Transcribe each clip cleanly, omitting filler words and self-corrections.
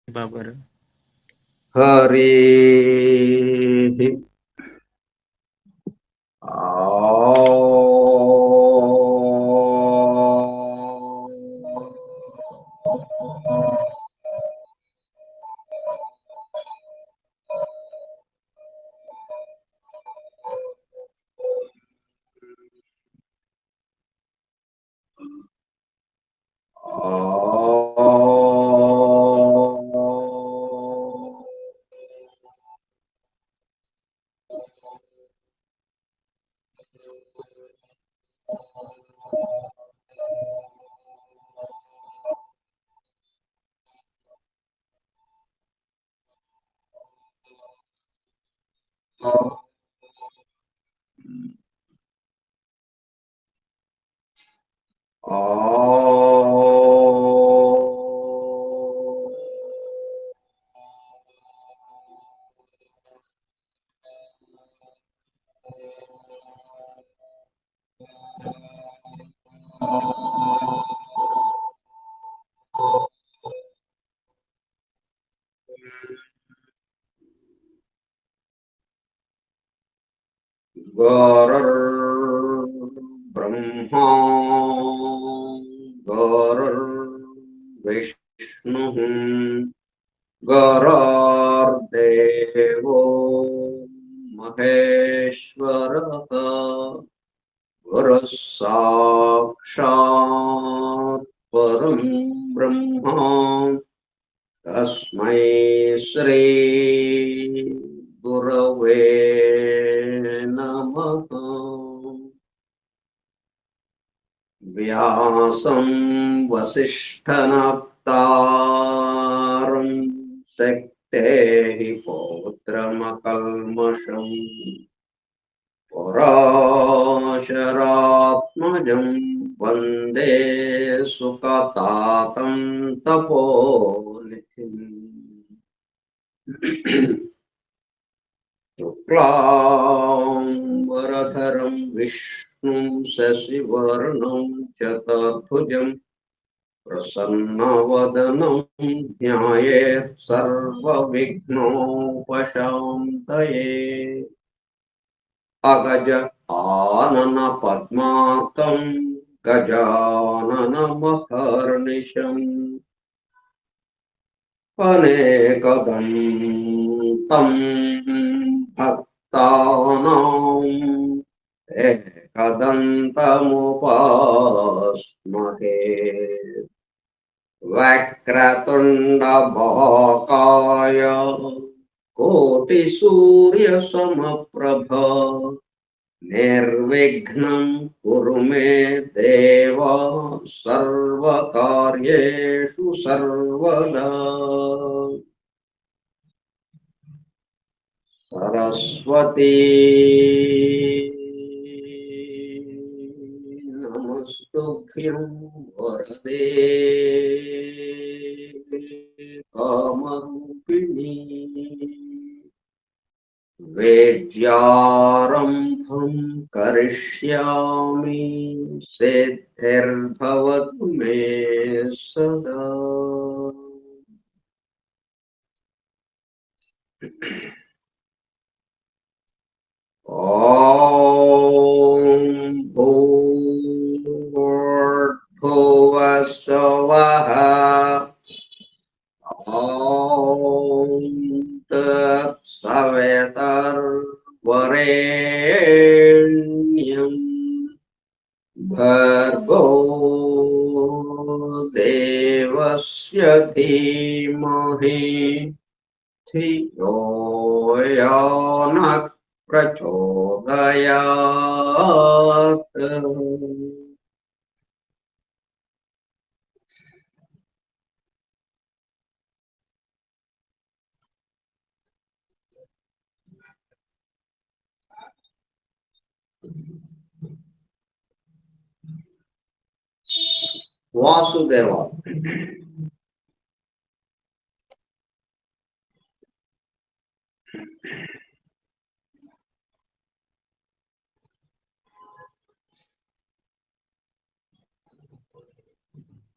బాబారు హరి गुरुर्ब्रह्मा गुरुर्विष्णुः गुरुर्देवो महेश्वरः गुरुः साक्षात् परं ब्रह्म तस्मै श्री गुरवे नमः। व्यासं वसिष्ठनप्तारं शक्तेः पौत्रमकल्मषम् पराशरात्मजं वन्दे सुखतातं तपोनिधिम्। शुक्लाम्बरधरं विष्णुं शशिवर्णं चतुर्भुजं प्रसन्नवदनं ध्यायेत् सर्वविघ्नोपशान्तये। अगज आनन पद्मार्कं गजाननमहर्निशम् अनेकदं तं भक्तानां एकदन्तमुपास्महे। वक्रतुण्डमहाकाय कोटिसूर्यसमप्रभ निर्विघ्नं कुरु मे देव सर्वकार्येषु सर्वदा। सरस्वती नमस्तुभ्यं वरदे कामरूपिणी। वेद्यारम्भं करिष्यामि सिद्धिर्भवतु मे सदा। ॐ भूर्भुवः स्वः ॐ तत्सवितुर्वरेण्यं भर्गो देवस्य धीमहि धियो यो नः प्रचोदयात्। వాసుదేవ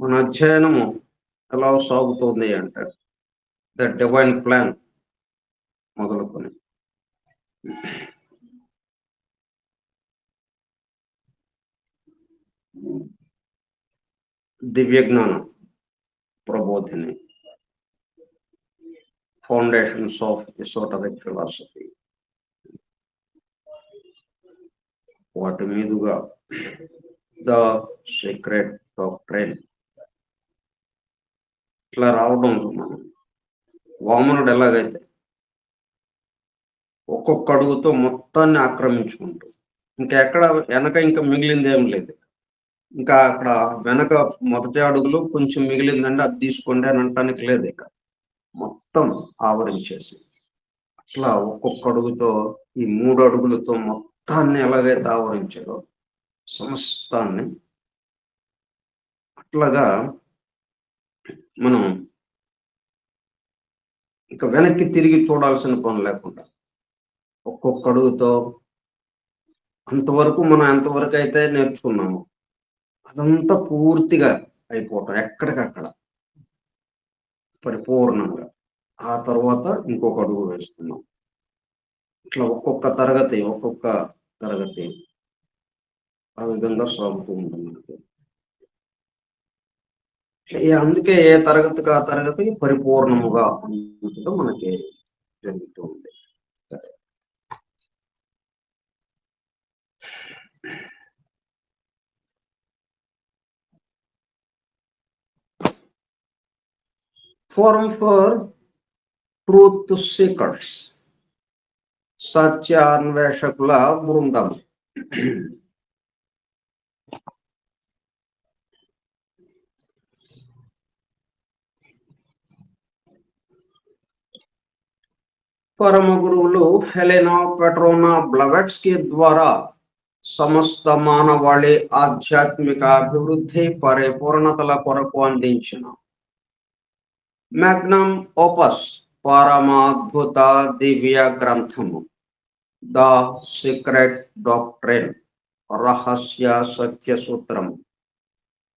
మన అధ్యయనము ఎలా సాగుతోంది అంటే ద డివైన్ ప్లాన్ మొదలుకొని దివ్య జ్ఞానం Prabodhini, foundations of esoteric philosophy, వాటి మీదుగా ద సీక్రెట్ డాక్ట్రైన్ ఇట్లా రావడం. మనం వామనుడు ఎలాగైతే ఒక్కొక్క అడుగుతో మొత్తాన్ని ఆక్రమించుకుంటూ ఇంకెక్కడ వెనక ఇంకా మిగిలింది ఏం లేదు. ఇంకా అక్కడ వెనక మొదటి అడుగులు కొంచెం మిగిలిందండి, అది తీసుకోండి అని అనటానికి లేదు. ఇక మొత్తం ఆవరించేసి అట్లా ఒక్కొక్క అడుగుతో ఈ 3 అడుగులతో మొత్తాన్ని ఎలాగైతే ఆవరించారో సమస్తాన్ని, అట్లాగా మనం ఇక వెనక్కి తిరిగి చూడాల్సిన పని లేకుండా ఒక్కొక్క అడుగుతో అంతవరకు మనం ఎంతవరకు అయితే నేర్చుకున్నాము అదంతా పూర్తిగా అయిపోవటం, ఎక్కడికక్కడ పరిపూర్ణంగా. ఆ తర్వాత ఇంకొక అడుగు వేస్తున్నాం. ఇట్లా ఒక్కొక్క తరగతి ఆ విధంగా సాగుతూ ఉంటుంది మనకి. అందుకే ఏ తరగతికి ఆ తరగతి పరిపూర్ణముగా అన్నట్టుగా మనకి జరుగుతూ ఉంది. ఫోరం ఫర్ ట్రూత్ సీకర్స్, సత్యాన్వేషకుల బృందం. పరమ గురువులు హెలెనా పెట్రోనా బ్లవెట్స్కీ ద్వారా సమస్త మానవాళి ఆధ్యాత్మిక అభివృద్ధి పరిపూర్ణతల కొరకు అందించిన మ్యాగ్నమ్ ఓపస్ పరమాద్భుత దివ్య గ్రంథము ద సీక్రెట్ డాక్ట్రైన్, రహస్య సత్య సూత్రము,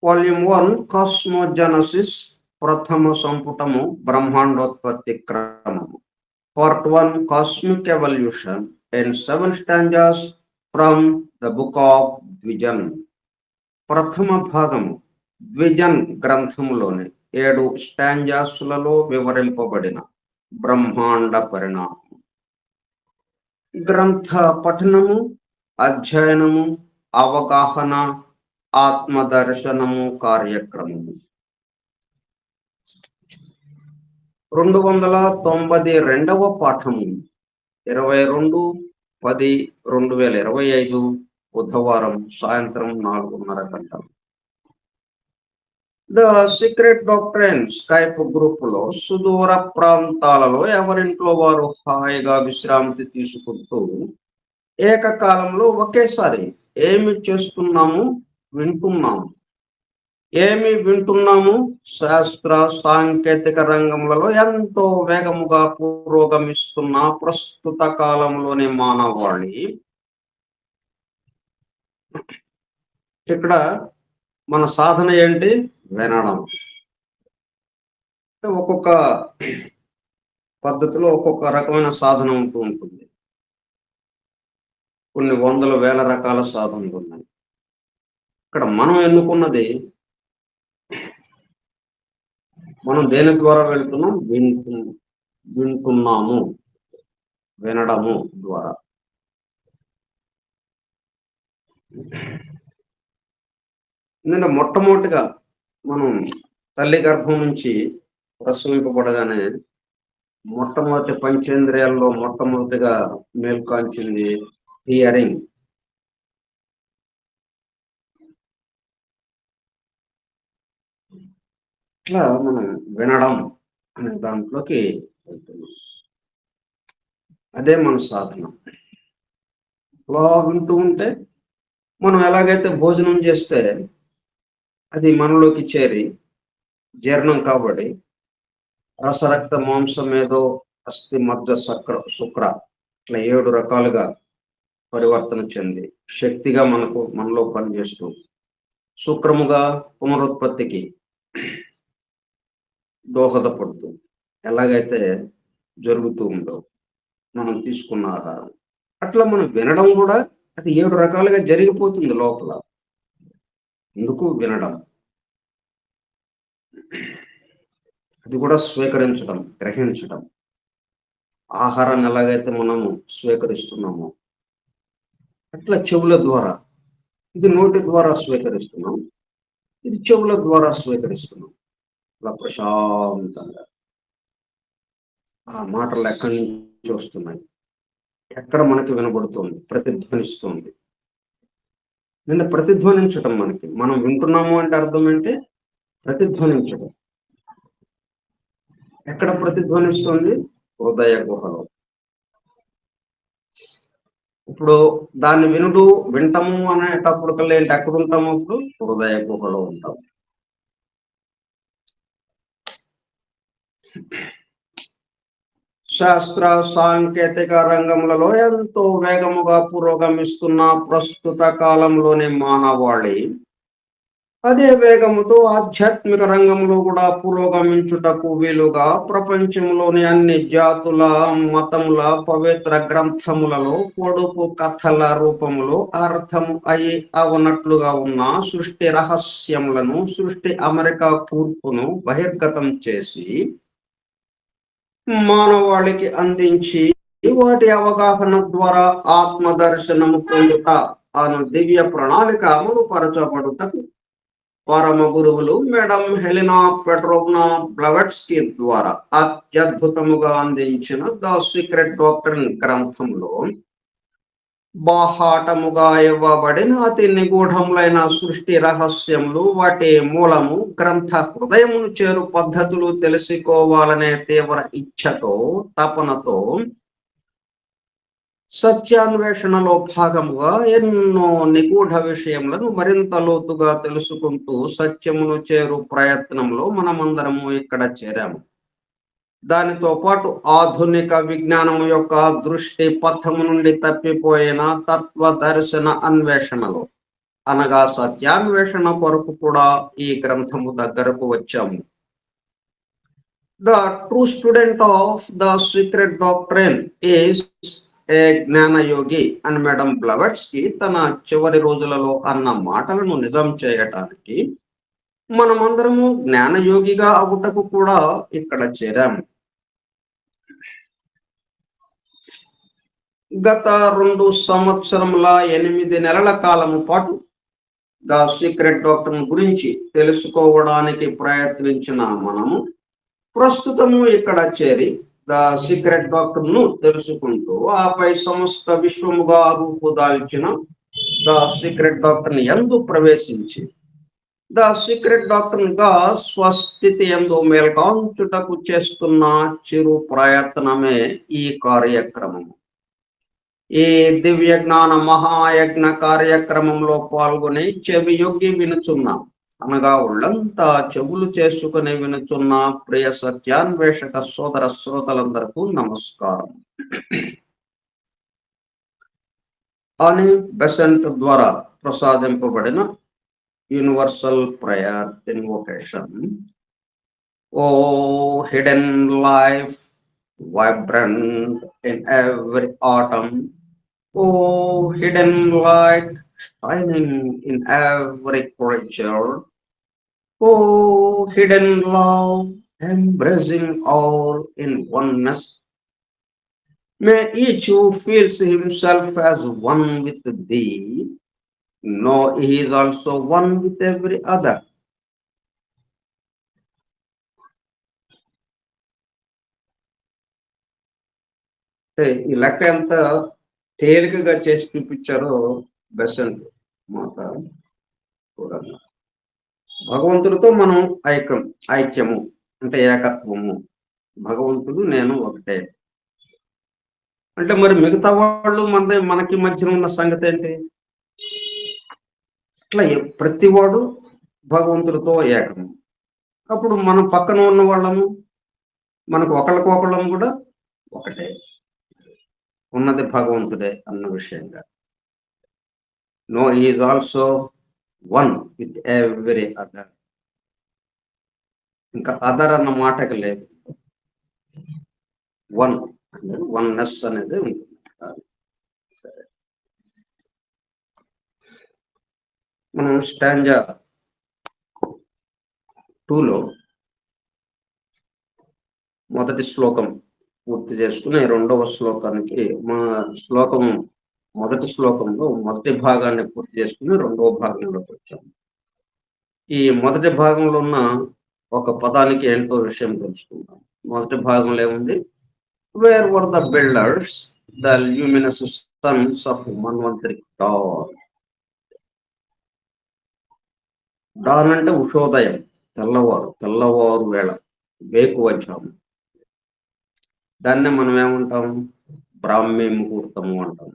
వాల్యూమ్ 1, కాస్మోజెనసిస్, ప్రథమ సంపుటము, బ్రహ్మాండోత్పత్తి క్రమము, Part 1, Cosmic Evolution, in 7 stanzas from the book of Dvijan. ప్రథమ భాగము ద్విజన్ గ్రంథములోని 7 స్టాంజాస్లలో వివరింపబడిన బ్రహ్మాండ పరిణామం. గ్రంథ పఠనము, అధ్యయనము, అవగాహన, ఆత్మదర్శనము కార్యక్రమము. 292వ పాఠము 22/10/2025 బుధవారం సాయంత్రం 4:30 గంటలు. The secret doctrine Skype group లో సుదూర ప్రాంతాలలో ఎవరింట్లో వారు హాయిగా విశ్రాంతి తీసుకుంటూ ఏకకాలంలో ఒకేసారి ఏమి చేస్తున్నాము, వింటున్నాము, శాస్త్ర సాంకేతిక రంగములలో ఎంతో వేగముగా పురోగమిస్తున్న ప్రస్తుత కాలంలోని మానవాళి. ఇక్కడ మన సాధన ఏంటి? వినడం. ఒక్కొక్క పద్ధతిలో ఒక్కొక్క రకమైన సాధన ఉంటూ ఉంటుంది. కొన్ని వందల వేల రకాల సాధనలు ఉన్నాయి. ఇక్కడ మనం ఎన్నుకున్నది, మనం దేని ద్వారా వెళ్తున్నాం? వింటున్నాము, వినడము ద్వారా. ఎందుకంటే మొట్టమొదటిగా మనం తల్లి గర్భం నుంచి ప్రసవింపబడగానే మొట్టమొదటి పంచేంద్రియాల్లో మొట్టమొదటిగా మేల్కాంచింది హియరింగ్. ఇట్లా మనం వినడం అనే దాంట్లోకి వెళ్తున్నాం. అదే మన సాధన. అలా వింటూ ఉంటే మనం ఎలాగైతే భోజనం చేస్తే అది మనలోకి చేరి జీర్ణం కాబట్టి రసరక్త మాంసం ఏదో అస్థి మధ్య శుక్ర ఇట్లా 7 రకాలుగా పరివర్తన చెంది శక్తిగా మనలో పనిచేస్తూ శుక్రముగా పునరుత్పత్తికి దోహదపడుతుంది. ఎలాగైతే జరుగుతూ ఉందో మనం తీసుకున్న ఆహారం, అట్లా మనం వినడం కూడా అది 7 రకాలుగా జరిగిపోతుంది లోపల. ఎందుకు వినడం, అది కూడా స్వీకరించడం, గ్రహించడం. ఆహారాన్ని ఎలాగైతే మనము స్వీకరిస్తున్నామో అట్లా చెవుల ద్వారా, ఇది నోటి ద్వారా స్వీకరిస్తున్నాం, ఇది చెవుల ద్వారా స్వీకరిస్తున్నాం. అలా ప్రశాంతంగా ఆ మాటలు ఎక్కడి నుంచి వస్తున్నాయి, ఎక్కడ మనకి వినబడుతుంది, ప్రతిధ్వనిస్తుంది. నిన్న ప్రతిధ్వనించటం, మనం వింటున్నాము అంటే అర్థం ఏంటి? ప్రతిధ్వనించడం. ఎక్కడ ప్రతిధ్వనిస్తుంది? హృదయ గుహలో. ఇప్పుడు దాన్ని వింటము అనేటప్పుడు కల్లా ఏంటి, ఎక్కడ ఉంటాము? అప్పుడు హృదయ గుహలో ఉంటాం. శాస్త్ర సాంకేతిక రంగములలో ఎంతో వేగముగా పురోగమిస్తున్న ప్రస్తుత కాలంలోని మానవాళి అదే వేగముతో ఆధ్యాత్మిక రంగంలో కూడా పురోగమించుటకు వీలుగా ప్రపంచంలోని అన్ని జాతుల, మతముల పవిత్ర గ్రంథములలో పొడుపు కథల రూపములో అర్థము అయి అవనట్లుగా ఉన్న సృష్టి రహస్యములను, సృష్టి అమెరికా కూర్పును బహిర్గతం చేసి మానవాళికి అందించి వాటి అవగాహన ద్వారా ఆత్మదర్శనము పొందుట అను దివ్య ప్రణాళిక అమలు పరచబడుటకు పరమ గురువులు మేడం హెలినా పెట్రోవ్నా బ్లవెట్స్కీ ద్వారా అత్యద్భుతముగా అందించిన ద సీక్రెట్ డాక్టర్ గ్రంథంలో బాహాటముగా ఇవ్వబడిన అతి నిగూఢములైన సృష్టి రహస్యములు, వాటి మూలము, గ్రంథ హృదయమును చేరు పద్ధతులు తెలుసుకోవాలనే తీవ్ర ఇచ్ఛతో, తపనతో సత్యాన్వేషణలో భాగముగా ఎన్నో నిగూఢ విషయములను మరింత లోతుగా తెలుసుకుంటూ సత్యమును చేరు ప్రయత్నంలో మనమందరము ఇక్కడ చేరాము. దానితో పాటు ఆధునిక విజ్ఞానము యొక్క దృష్టి పథము నుండి తప్పిపోయిన తత్వ దర్శన అన్వేషణలో, అనగా సత్యాన్వేషణ కొరకు కూడా ఈ గ్రంథము దగ్గరకు వచ్చాము. The true student of the secret doctrine is a జ్ఞానయోగి అని మేడం బ్లవెట్స్కీ తన చివరి రోజులలో అన్న మాటలను నిజం చేయటానికి మనమందరము జ్ఞానయోగిగా అవుటకు కూడా ఇక్కడ చేరాము. గత 2 సంవత్సరముల 8 నెలల కాలము పాటు ద సీక్రెట్ డాక్టర్ గురించి తెలుసుకోవడానికి ప్రయత్నించిన మనము ప్రస్తుతము ఇక్కడ చేరి ద సీక్రెట్ డాక్టర్ ను తెలుసుకుంటూ ఆపై సమస్త విశ్వముగా రూపుదాల్చిన ద సీక్రెట్ డాక్టర్ యందు ప్రవేశించి ద సీక్రెట్ డాక్టర్ గా స్వస్థితి యందు మేల్కాంచుటకు చేస్తున్న చిరు ప్రయత్నమే ఈ కార్యక్రమము. ఈ దివ్య జ్ఞాన మహాయజ్ఞ కార్యక్రమంలో పాల్గొని చెవి యొగ్గి వినుచున్నాం, అనగా ఒళ్ళంతా చెవులు చేసుకుని వినుచున్న ప్రియ సత్యాన్వేషక సోదర శ్రోతలందరకు నమస్కారం అని బెసెంట్ ద్వారా ప్రసాదింపబడిన universal prayer invocation. O hidden life vibrant in every atom, oh hidden light shining in every creature, oh hidden love embracing all in oneness, may each who feels himself as one with thee know he is also one with every other. ఈ లెక్క ఎంత తేలికగా చేసి చూపించారో Besant మాత కూడా. భగవంతుడితో మనం ఐక్యము అంటే ఏకత్వము, భగవంతుడు నేను ఒకటే అంటే మరి మిగతా వాళ్ళు మనకి మధ్యన ఉన్న సంగతి ఏంటి? అట్లా ప్రతివాడు భగవంతుడితో ఏకము. అప్పుడు మనం పక్కన ఉన్న వాళ్ళము, మనకు ఒకళ్ళకొకళ్ళము కూడా ఒకటే, ఉన్నది భగవంతుడే అన్న విషయంగా. No is also one with every other. ఇంకా అదర్ అన్న మాటకి లేదు. వన్ అనేది వన్నెస్ అనేది ఉంటుంది. సరే, మనం స్టాంజా 2లో మొదటి శ్లోకం పూర్తి చేసుకుని రెండవ శ్లోకానికి శ్లోకం మొదటి శ్లోకంలో మొదటి భాగాన్ని పూర్తి చేసుకుని రెండవ భాగంలోకి వచ్చాము. ఈ మొదటి భాగంలో ఉన్న ఒక పదానికి ఏంటో విషయం తెలుసుకుందాం. మొదటి భాగంలో ఏముంది? Where were the builders the luminous sons of Manvantaric dawn. Dawn అంటే ఉషోదయం, తెల్లవారు వేళ, వేకువజాము. దాన్నే మనం ఏమంటాం? బ్రాహ్మీ ముహూర్తము అంటాం.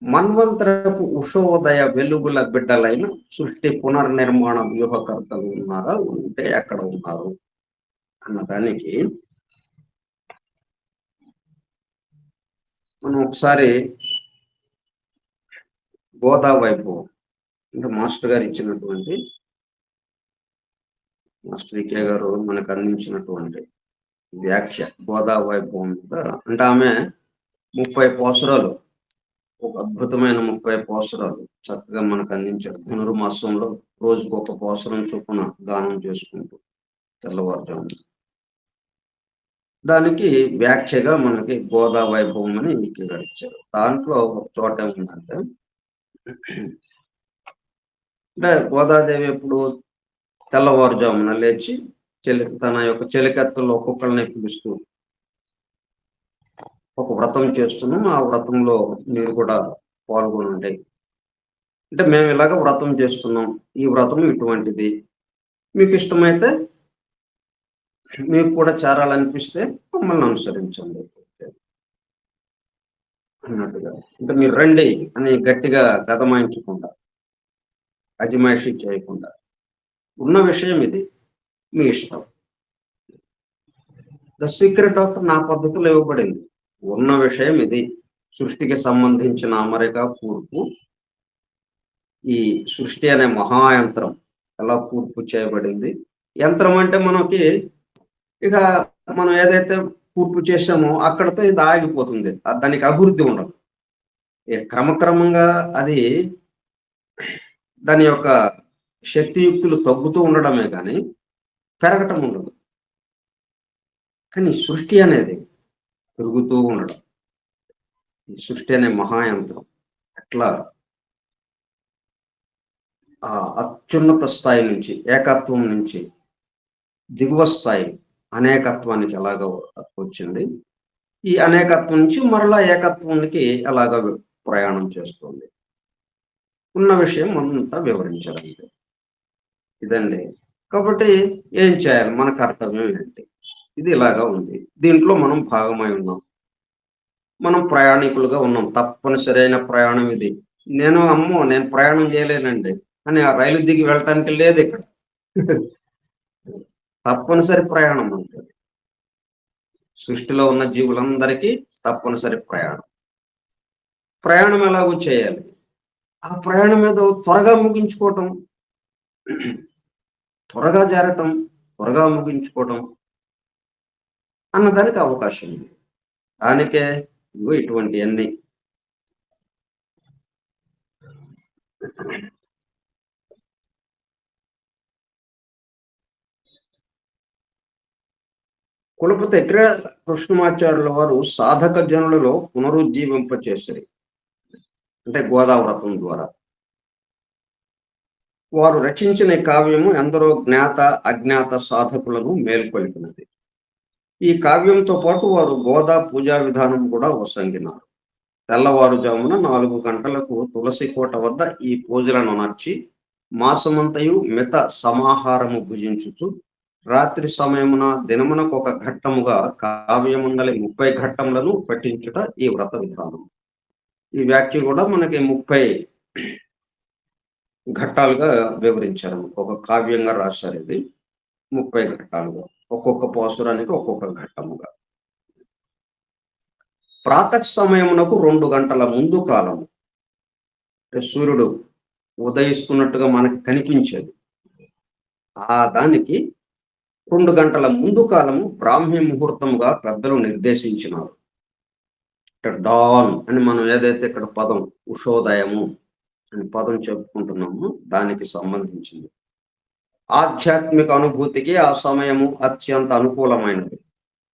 మన్వంతరపు ఉషోదయ వెలుగుల బిడ్డలైన సృష్టి పునర్నిర్మాణ వ్యూహకర్తలు ఉన్నారా, ఉంటే ఎక్కడ ఉన్నారు అన్నదానికి మనం ఒకసారి గోదా వైభవం అంటే మాస్టర్ గారు ఇచ్చినటువంటి, మాస్టర్ వికే గారు మనకు అందించినటువంటి వ్యాఖ్య గోదా వైభవం మీద, అంటే ఆమె 30 పోసరాలు, ఒక అద్భుతమైన 30 పోసరాలు చక్కగా మనకు అందించారు. ధనుర్మాసంలో రోజుకు ఒక పోసరం చొప్పున గానం చేసుకుంటూ తెల్లవారుజాము. దానికి వ్యాఖ్యగా మనకి గోదా వైభవం అని వికే గారు ఇచ్చారు. దాంట్లో ఒక చోట ఏముందంటే, అంటే గోదాదేవి ఎప్పుడు తెల్లవారుజామున లేచి తన యొక్క చెలికత్తలు ఒక్కొక్కరిని పిలుస్తూ ఒక వ్రతం చేస్తున్నాం, ఆ వ్రతంలో మీరు కూడా పాల్గొనండి. అంటే మేము ఇలాగ వ్రతం చేస్తున్నాం, ఈ వ్రతం ఇటువంటిది, మీకు ఇష్టమైతే మీకు కూడా చేరాలనిపిస్తే మమ్మల్ని అనుసరించండి అన్నట్టుగా. అంటే మీరు రండి అని గట్టిగా గదమాయించకుండా, అజమాయిషీ చేయకుండా, ఉన్న విషయం ఇది, మీ ఇష్టం. ద సీక్రెట్ ఆఫ్ నా పద్ధతిలో ఇవ్వబడింది. ఉన్న విషయం ఇది, సృష్టికి సంబంధించిన అమరిక కూర్పు, ఈ సృష్టి అనే మహాయంత్రం ఎలా కూర్పు చేయబడింది. యంత్రం అంటే మనకి ఇక మనం ఏదైతే కూర్పు చేసామో అక్కడతో ఇది ఆగిపోతుంది, దానికి అభివృద్ధి ఉండదు. క్రమక్రమంగా అది దాని యొక్క శక్తియుక్తులు తగ్గుతూ ఉండడమే కానీ పెరగటం ఉండదు. కానీ సృష్టి అనేది పెరుగుతూ ఉండడం, ఈ సృష్టి అనే మహాయంత్రం అట్లా ఆ అత్యున్నత స్థాయి నుంచి, ఏకత్వం నుంచి దిగువ స్థాయి అనేకత్వానికి ఎలాగ వచ్చింది, ఈ అనేకత్వం నుంచి మరలా ఏకత్వానికి ఎలాగ ప్రయాణం చేస్తుంది, ఉన్న విషయం అంతా వివరించడం ఇదండి. కాబట్టి ఏం చేయాలి, మన కర్తవ్యం ఏంటి, ఇది ఇలాగా ఉంది. దీంట్లో మనం భాగమై ఉన్నాం, మనం ప్రయాణికులుగా ఉన్నాం. తప్పనిసరి అయిన ప్రయాణం ఇది. నేను ప్రయాణం చేయలేనండి అని ఆ రైలు దిగి వెళ్ళటానికి లేదు ఇక్కడ. తప్పనిసరి ప్రయాణం ఉంటుంది. సృష్టిలో ఉన్న జీవులందరికీ తప్పనిసరి ప్రయాణం ఎలాగూ చేయాలి. ఆ ప్రయాణం ఏదో త్వరగా ముగించుకోవటం, త్వరగా చేరటం, త్వరగా ముగించుకోవటం అన్నదానికి అవకాశం ఉంది. దానికే ఇటువంటి అన్ని కులపతి కృష్ణమాచార్యుల వారు సాధక జనులలో పునరుజ్జీవింపచేశారు. అంటే గోదావ్రతం ద్వారా వారు రచించిన కావ్యము ఎందరో జ్ఞాత అజ్ఞాత సాధకులను మేల్కొల్పినది. ఈ కావ్యంతో పాటు వారు గోదా పూజా విధానం కూడా వసంగినారు. తెల్లవారుజామున 4 గంటలకు తులసి కోట వద్ద ఈ పూజలను నర్చి మాసమంతయు మిత సమాహారము భుజించుచు రాత్రి సమయమున దినమునకు ఒక ఘట్టముగా కావ్యమందలి 30 ఘట్టములను పఠించుట ఈ వ్రత విధానం. ఈ వ్యాఖ్య కూడా మనకి 30 ఘట్టాలుగా వివరించారు. ఒక కావ్యంగా రాశారు. ఇది 30 ఘట్టాలుగా, ఒక్కొక్క పోసురానికి ఒక్కొక్క ఘట్టముగా. ప్రాతః సమయమునకు 2 గంటల ముందు కాలము, సూర్యుడు ఉదయిస్తున్నట్టుగా మనకు కనిపించేది. ఆ దానికి 2 గంటల ముందు కాలము బ్రాహ్మీ ముహూర్తముగా పెద్దలు నిర్దేశించినారు. డాన్ అని మనం ఏదైతే ఇక్కడ పదం ఉషోదయము అని పదం చెప్పుకుంటున్నామో దానికి సంబంధించింది. ఆధ్యాత్మిక అనుభూతికి ఆ సమయము అత్యంత అనుకూలమైనది.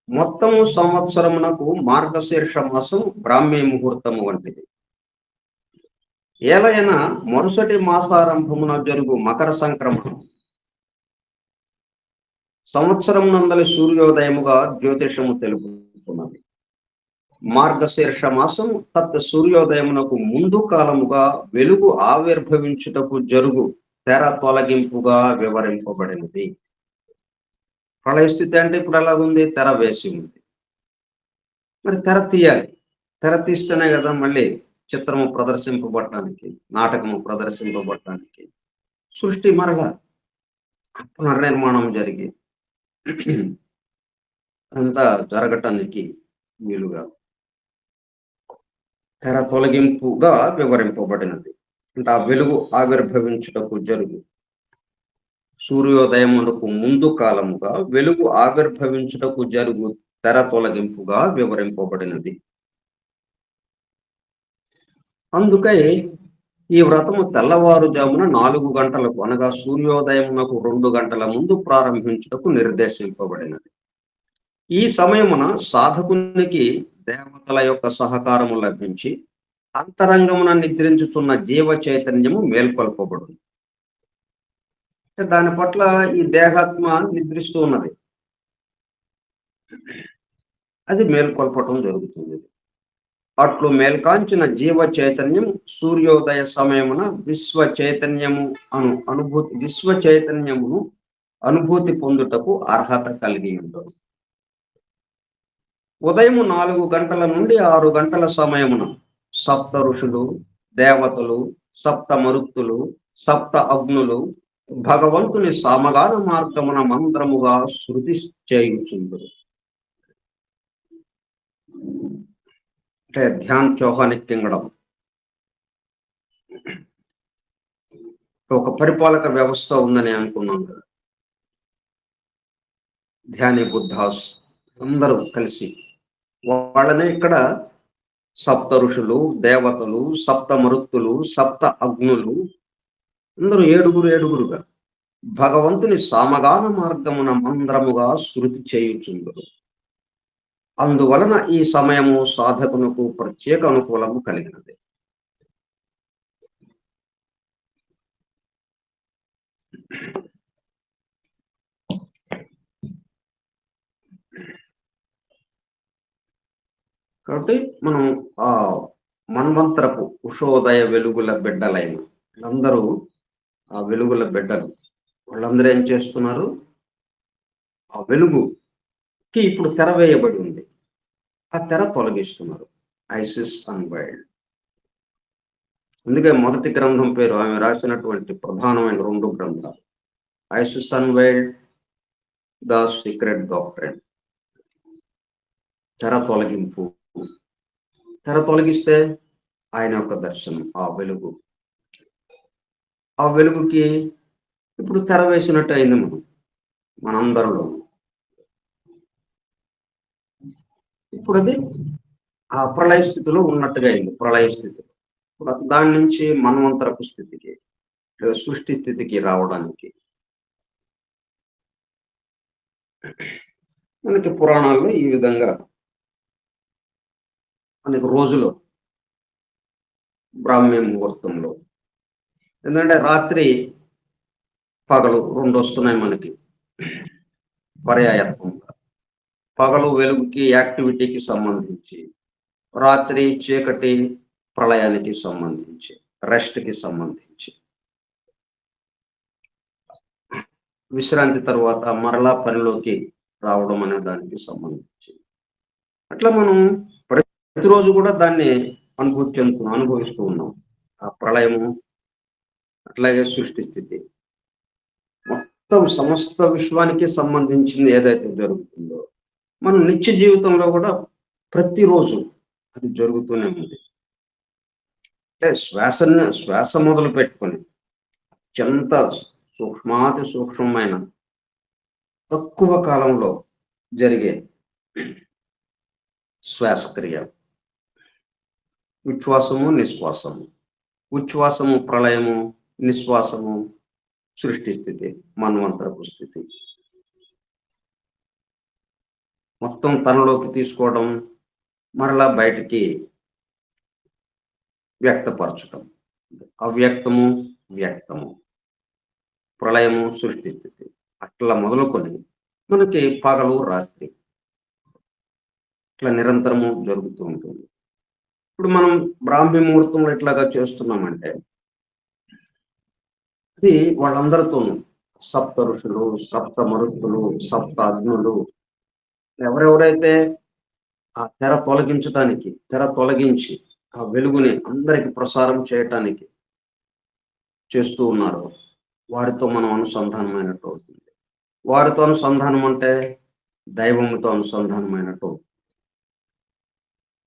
మొత్తము సంవత్సరమునకు మార్గశీర్ష మాసం బ్రాహ్మీ ముహూర్తము వంటిది. ఏలైనా మరుసటి మాసారంభమున జరుగు మకర సంక్రమణం సంవత్సరం నందలి సూర్యోదయముగా జ్యోతిషము తెలుపుతున్నది. మార్గశీర్ష మాసం తత్ సూర్యోదయమునకు ముందు కాలముగా వెలుగు ఆవిర్భవించుటకు జరుగు తెర తొలగింపుగా వివరింపబడినది. ప్రళయ స్థితి అంటే ఇప్పుడు ఎలాగుంది? తెర వేసి ఉంది. మరి తెర తీయాలి. తెర తీస్తేనే కదా మళ్ళీ చిత్రము ప్రదర్శింపబడటానికి, నాటకము ప్రదర్శింపబడటానికి, సృష్టి మరలా పునర్నిర్మాణం జరిగి అంతా జరగటానికి వీలుగా తెర తొలగింపుగా వివరింపబడినది. అంటే ఆ వెలుగు ఆవిర్భవించుటకు జరుగు సూర్యోదయమునకు ముందు కాలముగా వెలుగు ఆవిర్భవించుటకు జరుగు తెర తొలగింపుగా వివరింపబడినది. అందుకై ఈ వ్రతము తెల్లవారుజామున 4 గంటలకు అనగా సూర్యోదయమునకు 2 గంటల ముందు ప్రారంభించుటకు నిర్దేశింపబడినది. ఈ సమయమున సాధకునికి దేవతల యొక్క సహకారము లభించి అంతరంగమున నిద్రించుతున్న జీవ చైతన్యము మేల్కొల్పబడును. దాని పట్ల ఈ దేహాత్మ నిద్రిస్తూ ఉన్నది, అది మేల్కొల్పటం జరుగుతుంది. అట్లు మేల్కాంచిన జీవ చైతన్యం సూర్యోదయ సమయమున విశ్వ చైతన్యమును అనుభూతి పొందుటకు అర్హత కలిగి ఉండదు. ఉదయం 4 గంటల నుండి 6 గంటల సమయమున సప్త ఋషులు, దేవతలు, సప్త మరుత్తులు, సప్త అగ్నులు భగవంతుని సామగాన మార్గమున మంత్రముగా శృతి చేయుచుందురు. అంటే ధ్యాన్ చౌహానికి కింగడం ఒక పరిపాలక వ్యవస్థ ఉందని అనుకున్నాం కదా. ధ్యాని బుద్ధాస్ అందరూ కలిసి వాళ్ళనే ఇక్కడ సప్త ఋషులు, దేవతలు, సప్త మరుత్తులు, సప్త అగ్నులు అందరూ ఏడుగురుగా భగవంతుని సామగాన మార్గమున మంత్రముగా శృతి చేయుచుందురు. అందువలన ఈ సమయము సాధకునకు ప్రత్యేక అనుకూలము కలిగినది. కాబట్టి మనం ఆ మన్వంతరపు ఉషోదయ వెలుగుల బిడ్డలైన అందరూ ఆ వెలుగుల బిడ్డలు వాళ్ళందరూ ఏం చేస్తున్నారు? ఆ వెలుగుకి ఇప్పుడు తెర వేయబడి ఉంది, ఆ తెర తొలగిస్తున్నారు. ISIS unveiled. అందుకే మొదటి గ్రంథం పేరు ఆమె రాసినటువంటి ప్రధానమైన 2 గ్రంథాలు ISIS unveiled, the secret doctrine. తెర తొలగింపు. తెర తొలగిస్తే ఆయన యొక్క దర్శనం, ఆ వెలుగు. ఆ వెలుగుకి ఇప్పుడు తెర వేసినట్టు అయింది మనందరిలో. ఇప్పుడు అది ఆ ప్రళయ స్థితిలో ఉన్నట్టుగా అయింది. ప్రళయ స్థితిలో ఇప్పుడు దాని నుంచి మన్వంతరపు స్థితికి, సృష్టి స్థితికి రావడానికి మనకి పురాణాల్లో ఈ విధంగా మనకి రోజులో బ్రాహ్మీ ముహూర్తంలో, ఎందుకంటే రాత్రి పగలు 2 వస్తున్నాయి మనకి పర్యాయత్వంగా. పగలు వెలుగుకి, యాక్టివిటీకి సంబంధించి, రాత్రి చీకటి ప్రళయానికి సంబంధించి, రెస్ట్కి సంబంధించి, విశ్రాంతి తర్వాత మరలా పనిలోకి రావడం అనే దానికి సంబంధించి. అట్లా మనం ప్రతిరోజు కూడా దాన్ని అనుభవిస్తూ ఉన్నాం. ఆ ప్రళయము, అట్లాగే సృష్టి స్థితి, మొత్తం సమస్త విశ్వానికి సంబంధించింది ఏదైతే జరుగుతుందో మన నిత్య జీవితంలో కూడా ప్రతిరోజు అది జరుగుతూనే ఉంది. అంటే శ్వాస మొదలు పెట్టుకొని అత్యంత సూక్ష్మాతి సూక్ష్మమైన తక్కువ కాలంలో జరిగే శ్వాసక్రియ. ఉచ్ఛ్వాసము, నిశ్వాసము. ఉచ్ఛ్వాసము ప్రళయము, నిశ్వాసము సృష్టి స్థితి, మన్వంతరపు స్థితి. మొత్తం తనలోకి తీసుకోవడం, మరలా బయటికి వ్యక్తపరచటం. అవ్యక్తము, వ్యక్తము, ప్రళయము, సృష్టి స్థితి. అట్లా మొదలుకొని మనకి పగలు, రాత్రి ఇట్లా నిరంతరము జరుగుతూ ఉంటుంది. ఇప్పుడు మనం బ్రాహ్మీ ముహూర్తంలో ఎట్లాగా చేస్తున్నామంటే, అది వాళ్ళందరితోనూ సప్త ఋషులు, సప్త మరుత్తులు, సప్త అగ్నులు, ఎవరెవరైతే ఆ తెర తొలగించి ఆ వెలుగుని అందరికి ప్రసారం చేయటానికి చేస్తూ ఉన్నారో వారితో మనం అనుసంధానమైనట్టు అవుతుంది. వారితో అనుసంధానం అంటే దైవముతో అనుసంధానమైనట్టు అవుతుంది.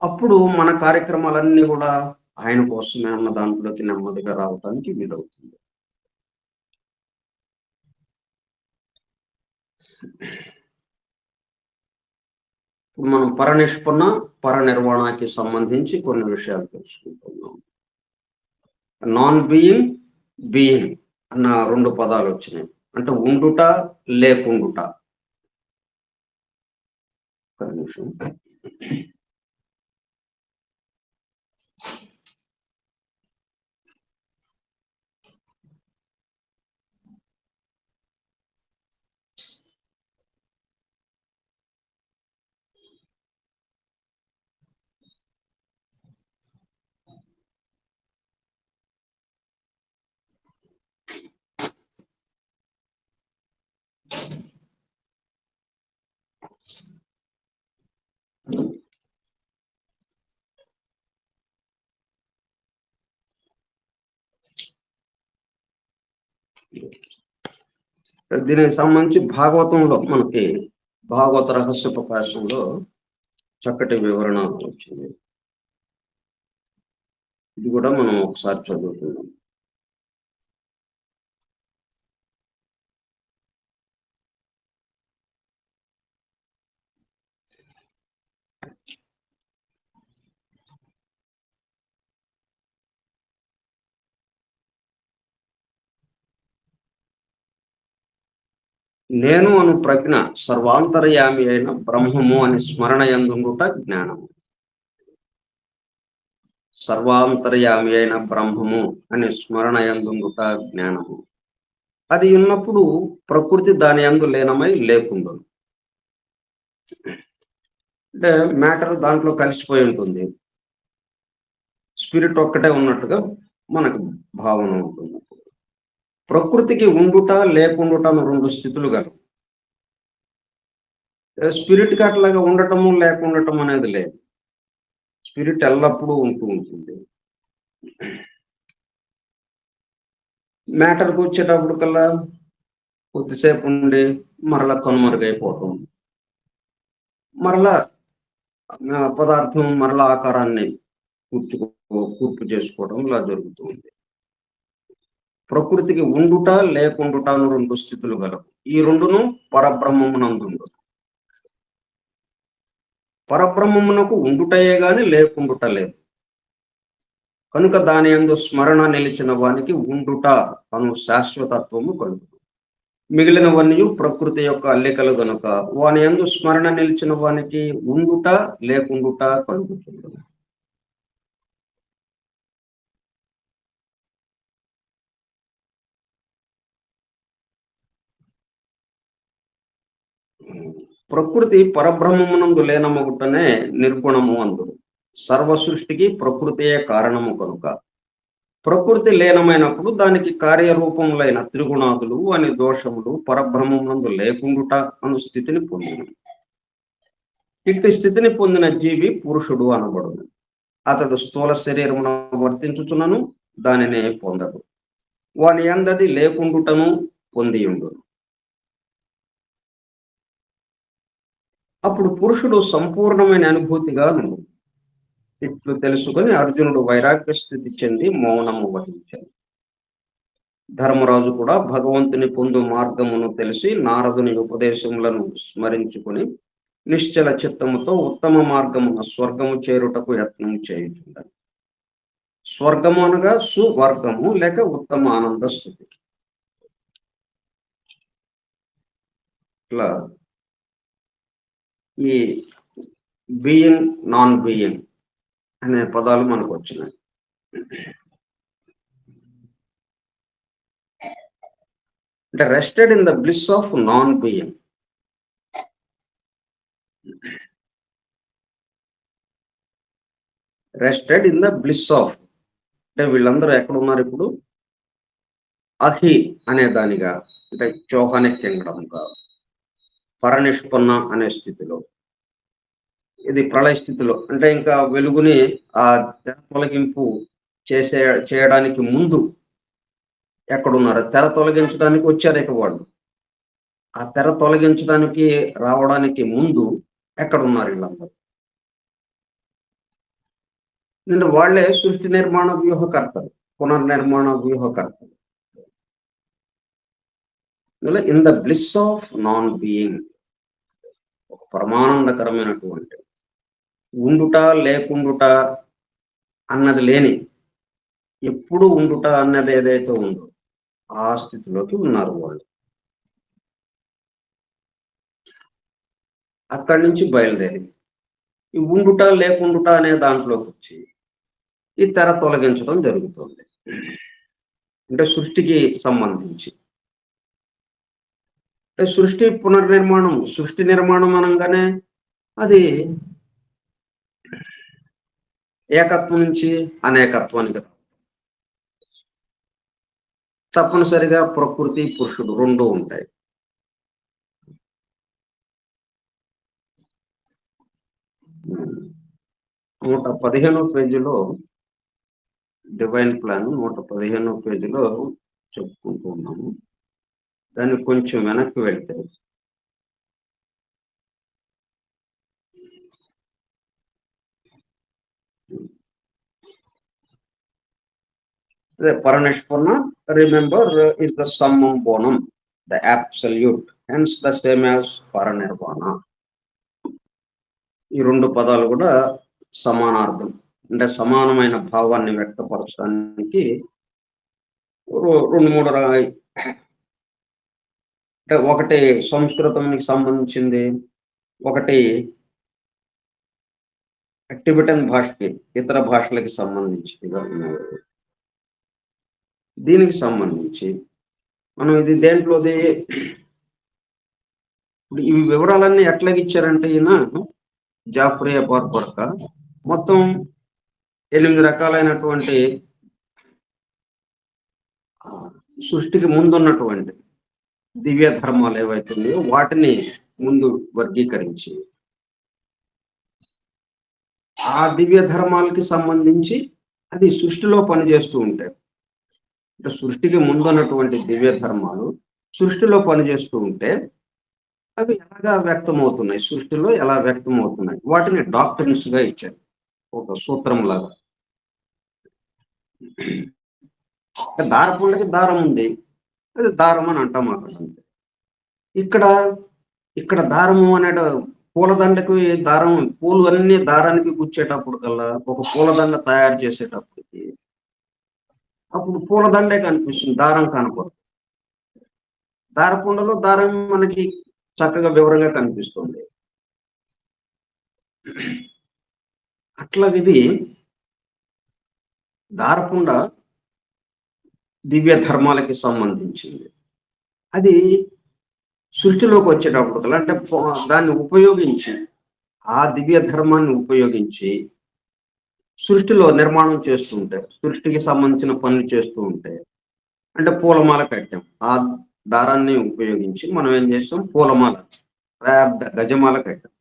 అప్పుడు మన కార్యక్రమాలన్నీ కూడా ఆయన కోసమే అన్న దాంట్లోకి నెమ్మదిగా రావటానికి వీలవుతుంది. మనం పరనిష్పన్న, పరనిర్వాణాకి సంబంధించి కొన్ని విషయాలు తెలుసుకుంటున్నాం. నాన్ బీయింగ్, బీయింగ్ అన్న 2 పదాలు వచ్చినాయి. అంటే ఉండుట, లేకుండుట. ఒక నిమిషం. దీనికి సంబంధించి భాగవతంలో మనకి భాగవత రహస్య ప్రకాశంలో చక్కటి వివరణ వచ్చింది. ఇది కూడా మనం ఒకసారి చదువుకుందాం. నేను అను ప్రజ్ఞ సర్వాంతర్యామి అయిన బ్రహ్మము అని స్మరణ యందుండుట జ్ఞానము. సర్వాంతర్యామి అయిన బ్రహ్మము అని స్మరణ యందుండుట జ్ఞానము. అది ఉన్నప్పుడు ప్రకృతి దాని యందు లీనమై లేకుండును. అంటే మ్యాటర్ దాంట్లో కలిసిపోయి ఉంటుంది, స్పిరిట్ ఒక్కటే ఉన్నట్టుగా మనకు భావన ఉంటుంది. ప్రకృతికి ఉండుట, లేకుండుట 2 స్థితులు గలవు. స్పిరిట్కి అట్లాగా ఉండటము, లేకుండటం అనేది లేదు. స్పిరిట్ ఎల్లప్పుడూ ఉంటూ ఉంటుంది. మ్యాటర్కి వచ్చేటప్పుడు కల్లా కొద్దిసేపు ఉండి మరలా కనుమరుగైపోవటం, మరలా పదార్థం మరలా ఆకారాన్ని కూర్పు చేసుకోవడం ఇలా జరుగుతుంది. ప్రకృతికి ఉండుట, లేకుండుట 2 స్థితులు గలవు. ఈ 2ను పరబ్రహ్మమునందుండు. పరబ్రహ్మమునకు ఉండుటయే గాని లేకుండుట లేదు. కనుక దాని యందు స్మరణ నిలిచిన వానికి ఉండుట అను శాశ్వతత్వము కలుగు. మిగిలినవన్నీ ప్రకృతి యొక్క అల్లికలు గనుక వాని యందు స్మరణ నిలిచిన వానికి ఉండుట, లేకుండుట కలుగుతుంది. ప్రకృతి పరబ్రహ్మమునందు లేనమగుటనే నిర్గుణము అందుడు. సర్వ సృష్టికి ప్రకృతియే కారణము కనుక ప్రకృతి లీనమైనప్పుడు దానికి కార్యరూపములైన త్రిగుణాదులు అని దోషములు పరబ్రహ్మమునందు లేకుండుట అను స్థితిని పొందిన. ఇట్టి స్థితిని పొందిన జీవి పురుషుడు అనబడును. అతడు స్థూల శరీరమున వర్తించుచున్నను దానినే పొందడు. వాని యందది లేకుండుటను పొందియుండును. అప్పుడు పురుషుడు సంపూర్ణమైన అనుభూతిగా నుండు. ఇట్లు తెలుసుకొని అర్జునుడు వైరాగ్య స్థితి చెంది మౌనము వహించాడు. ధర్మరాజు కూడా భగవంతుని పొందు మార్గమును తెలిసి నారదుని ఉపదేశములను స్మరించుకుని నిశ్చల చిత్తముతో ఉత్తమ మార్గమున స్వర్గము చేరుటకు యత్నం చేయుచుండను. స్వర్గము అనగా సువర్గము లేక ఉత్తమ ఆనంద స్థితి. ఇట్లా ఈ బీయింగ్, నాన్ బీయింగ్ అనే పదాలు మనకు వచ్చినాయి. అంటే rested in the bliss of non being. Rested in the bliss of అంటే వీళ్ళందరూ ఎక్కడున్నారు ఇప్పుడు? అహి అనే దానిగా, అంటే చోహానిక్ కింగ్డమ్గా, పరనిష్పన్న అనే స్థితిలో, ఇది ప్రళయ స్థితిలో, అంటే ఇంకా వెలుగుని ఆ తెర తొలగింపు చేయడానికి ముందు ఎక్కడున్నారు? తెర తొలగించడానికి వచ్చారు ఇక వాళ్ళు. ఆ తెర తొలగించడానికి రావడానికి ముందు ఎక్కడున్నారు వీళ్ళందరూ? ఎందుకంటే వాళ్లే సృష్టి నిర్మాణ వ్యూహకర్తలు, పునర్నిర్మాణ వ్యూహకర్తలు. In the bliss of non being, ఒక పరమానందకరమైనటువంటి ఉండుట లేకుండుట అన్నది లేని, ఎప్పుడు ఉండుట అన్నది ఏదైతే ఉందో ఆ స్థితిలోకి ఉన్నారు వాళ్ళు. అక్కడి నుంచి బయలుదేరి ఈ ఉండుట లేకుండుట అనే దాంట్లోకి వచ్చి ఈ తెర తొలగించడం జరుగుతుంది. అంటే సృష్టికి సంబంధించి, అంటే సృష్టి పునర్నిర్మాణం, సృష్టి నిర్మాణం అనగానే అది ఏకత్వం నుంచి అనేకత్వానికి, తప్పనిసరిగా ప్రకృతి పురుషుడు రెండు ఉంటాయి. నూట 15వ పేజీలో డివైన్ ప్లాన్ 115వ పేజీలో చెప్పుకుంటూ ఉన్నాము. దాన్ని కొంచెం వెనక్కి వెళ్తే పరనిష్పన్న, రిమెంబర్, ఇస్ ద సమ్మం బోనం, the absolute, hence the same as paranirvana. ఈ రెండు పదాలు కూడా సమానార్థం, అంటే సమానమైన భావాన్ని వ్యక్తపరచడానికి రెండు మూడు అంటే ఒకటి సంస్కృతానికి సంబంధించింది, ఒకటి టిబెటన్ భాషకి, ఇతర భాషలకి సంబంధించిందిగా ఉన్నాయి. దీనికి సంబంధించి మనం ఇది దేంట్లోది, ఇప్పుడు ఈ వివరాలన్నీ ఎట్లాగిచ్చారంటే ఈయన జాఫ్రియా బార్బర్క మొత్తం 8 రకాలైనటువంటి సృష్టికి ముందున్నటువంటి దివ్య ధర్మాలు ఏవైతున్నాయో వాటిని ముందు వర్గీకరించి ఆ దివ్య ధర్మాలకి సంబంధించి అది సృష్టిలో పనిచేస్తూ ఉంటాయి. అంటే సృష్టికి ముందున్నటువంటి దివ్య ధర్మాలు సృష్టిలో పనిచేస్తూ ఉంటే అవి ఎలాగా వ్యక్తమవుతున్నాయి, సృష్టిలో ఎలా వ్యక్తమవుతున్నాయి, వాటిని డాక్టర్స్ గా ఇచ్చారు, ఒక సూత్రం లాగా. దారపుండకి దారం ఉంది, అది దారం అని అంటాం అక్కడ. ఇక్కడ దారము అనే పూలదండకు దారం, పూలు అన్ని దారానికి గుచ్చేటప్పుడు కల్లా, ఒక పూలదండ తయారు చేసేటప్పటికి అప్పుడు పూలదండే కనిపిస్తుంది, దారం కనపడదు. దారపుండలో దారం మనకి చక్కగా వివరంగా కనిపిస్తుంది. అట్లా ఇది దారపుండ దివ్య ధర్మాలకి సంబంధించింది. అది సృష్టిలోకి వచ్చేటప్పుడు అంటే దాన్ని ఉపయోగించి, ఆ దివ్య ధర్మాన్ని ఉపయోగించి సృష్టిలో నిర్మాణం చేస్తూ ఉంటే, సృష్టికి సంబంధించిన పనులు చేస్తూ ఉంటే, అంటే పూలమాల కట్టాం, ఆ దారాన్ని ఉపయోగించి మనం ఏం చేస్తాం, పూలమాల, పెద్ద గజమాల కట్టాం.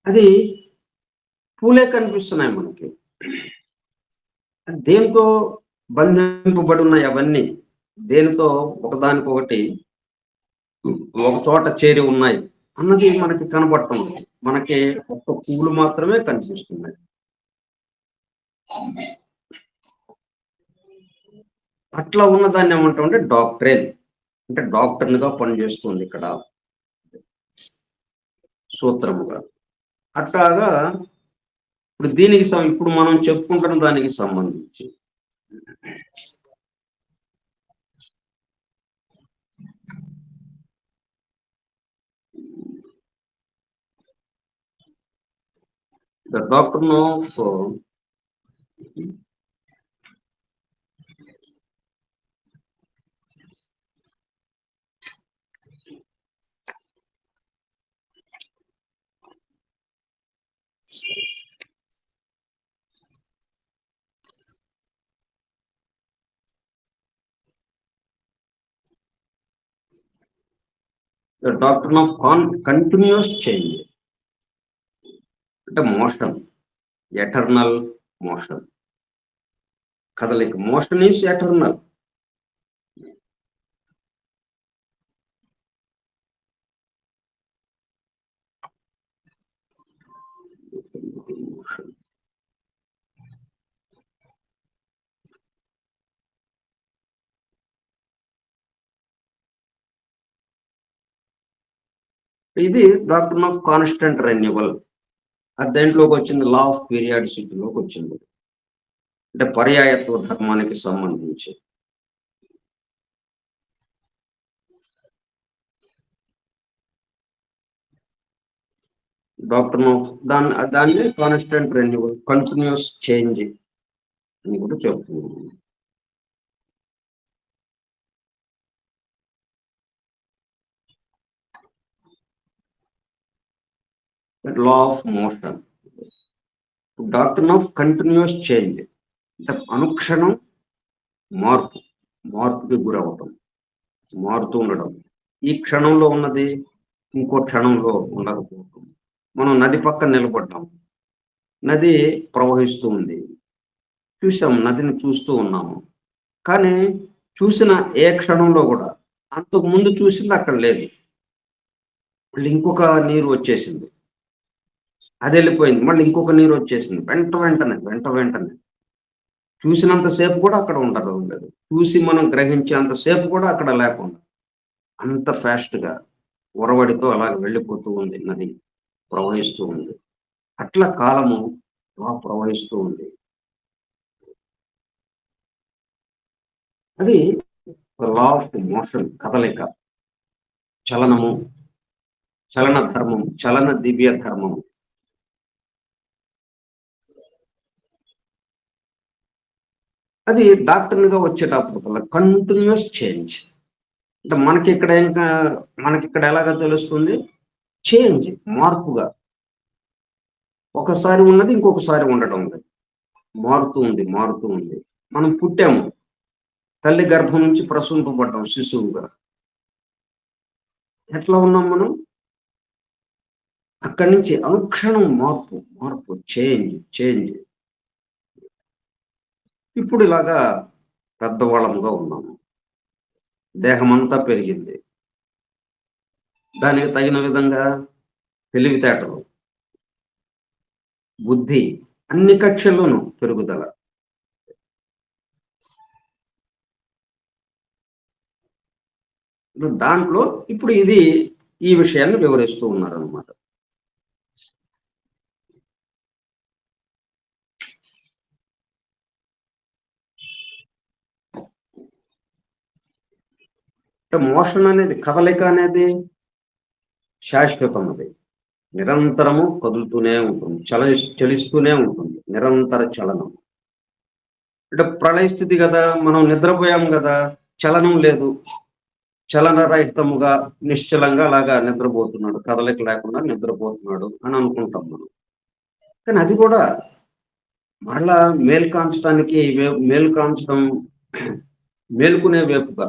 అది పూలే కనిపిస్తున్నాయి మనకి. దేంతో బంధింపబడి ఉన్నాయి అవన్నీ, దేనితో ఒకదానికొకటి ఒక చోట చేరి ఉన్నాయి అన్నది మనకి కనబడటం లేదు. మనకి ఒక్క పువ్వులు మాత్రమే కనిపిస్తున్నాయి. అట్లా ఉన్నదాన్ని ఏమంటామంటే డాక్టరేట్, అంటే డాక్టర్నిగా పనిచేస్తుంది ఇక్కడ సూత్రముగా. అట్లాగా ఇప్పుడు దీనికి ఇప్పుడు మనం చెప్పుకుంటున్న దానికి సంబంధించి the doctor of the doctor of continuous change, అంటే మోషన్, ఎటర్నల్ మోషన్, కదలిక. Motion is eternal. ఇది డాక్టర్ ఆఫ్ కాన్స్టెంట్ రెన్యువల్. అది దేంట్లోకి వచ్చింది? లా ఆఫ్ పీరియాడిసిటీలోకి వచ్చింది, అంటే పర్యాయత్వ ధర్మానికి సంబంధించి. డాక్టర్ ఆఫ్ దాన్ని కాన్స్టెంట్ రెన్యువల్, కంటిన్యూస్ చేంజ్ అని కూడా చెప్తున్నాను. Law of motion, doctor of continuous change, అంటే అనుక్షణం మార్పుకి గురవటం, మారుతూ ఉండడం. ఈ క్షణంలో ఉన్నది ఇంకో క్షణంలో ఉండకపోవటం. మనం నది పక్కన నిలబడ్డాం, నది ప్రవహిస్తూ ఉంది, చూసాం, నదిని చూస్తూ ఉన్నాము. కానీ చూసిన ఏ క్షణంలో కూడా అంతకు ముందు చూసింది అక్కడ లేదు. మళ్ళీ ఇంకొక నీరు వచ్చేసింది, అది వెళ్ళిపోయింది. మళ్ళీ ఇంకొక నీరు వచ్చేసింది, వెంటనే చూసినంతసేపు కూడా అక్కడ ఉండదు. చూసి మనం గ్రహించేంతసేపు కూడా అక్కడ లేకుండా అంత ఫాస్ట్గా ఉరవడితో అలాగ వెళ్ళిపోతూ ఉంది, నది ప్రవహిస్తూ ఉంది. అట్లా కాలము అలా ప్రవహిస్తూ ఉంది. అది లా ఆఫ్ మోషన్, కదలిక, చలనము, చలన ధర్మం, చలన దివ్య ధర్మము. అది డాక్టర్గా వచ్చేటప్పుడు కంటిన్యూస్ చేంజ్, అంటే మనకి ఇక్కడ ఎలాగ తెలుస్తుంది? చేంజ్, మార్పుగా. ఒకసారి ఉన్నది ఇంకొకసారి ఉండటం లేదు, మారుతూ ఉంది. మనం పుట్టాము, తల్లి గర్భం నుంచి ప్రసూంపబడ్డాం శిశువుగా. ఎట్లా ఉన్నాం మనం? అక్కడి నుంచి అనుక్షణం మార్పు, చేంజ్. ఇప్పుడు ఇలాగా పెద్దవాళ్ళముగా ఉన్నాము, దేహమంతా పెరిగింది, దానికి తగిన విధంగా తెలివితేటలు, బుద్ధి, అన్ని కక్షల్లోనూ పెరుగుదల. దాంట్లో ఇప్పుడు ఈ విషయాన్ని వివరిస్తూ ఉన్నారన్నమాట. మోషన్ అనేది, కదలిక అనేది శాశ్వతమది, నిరంతరము కదులుతూనే ఉంటుంది, చలిస్తూనే ఉంటుంది, నిరంతర చలనం. అంటే ప్రళయ స్థితి కదా, మనం నిద్రపోయాం కదా, చలనం లేదు, చలనరహితముగా నిశ్చలంగా అలాగా నిద్రపోతున్నాడు, కదలిక లేకుండా నిద్రపోతున్నాడు అని అనుకుంటాం మనం. కానీ అది కూడా మరలా మేల్కాంచడం మేలుకునే వైపుగా,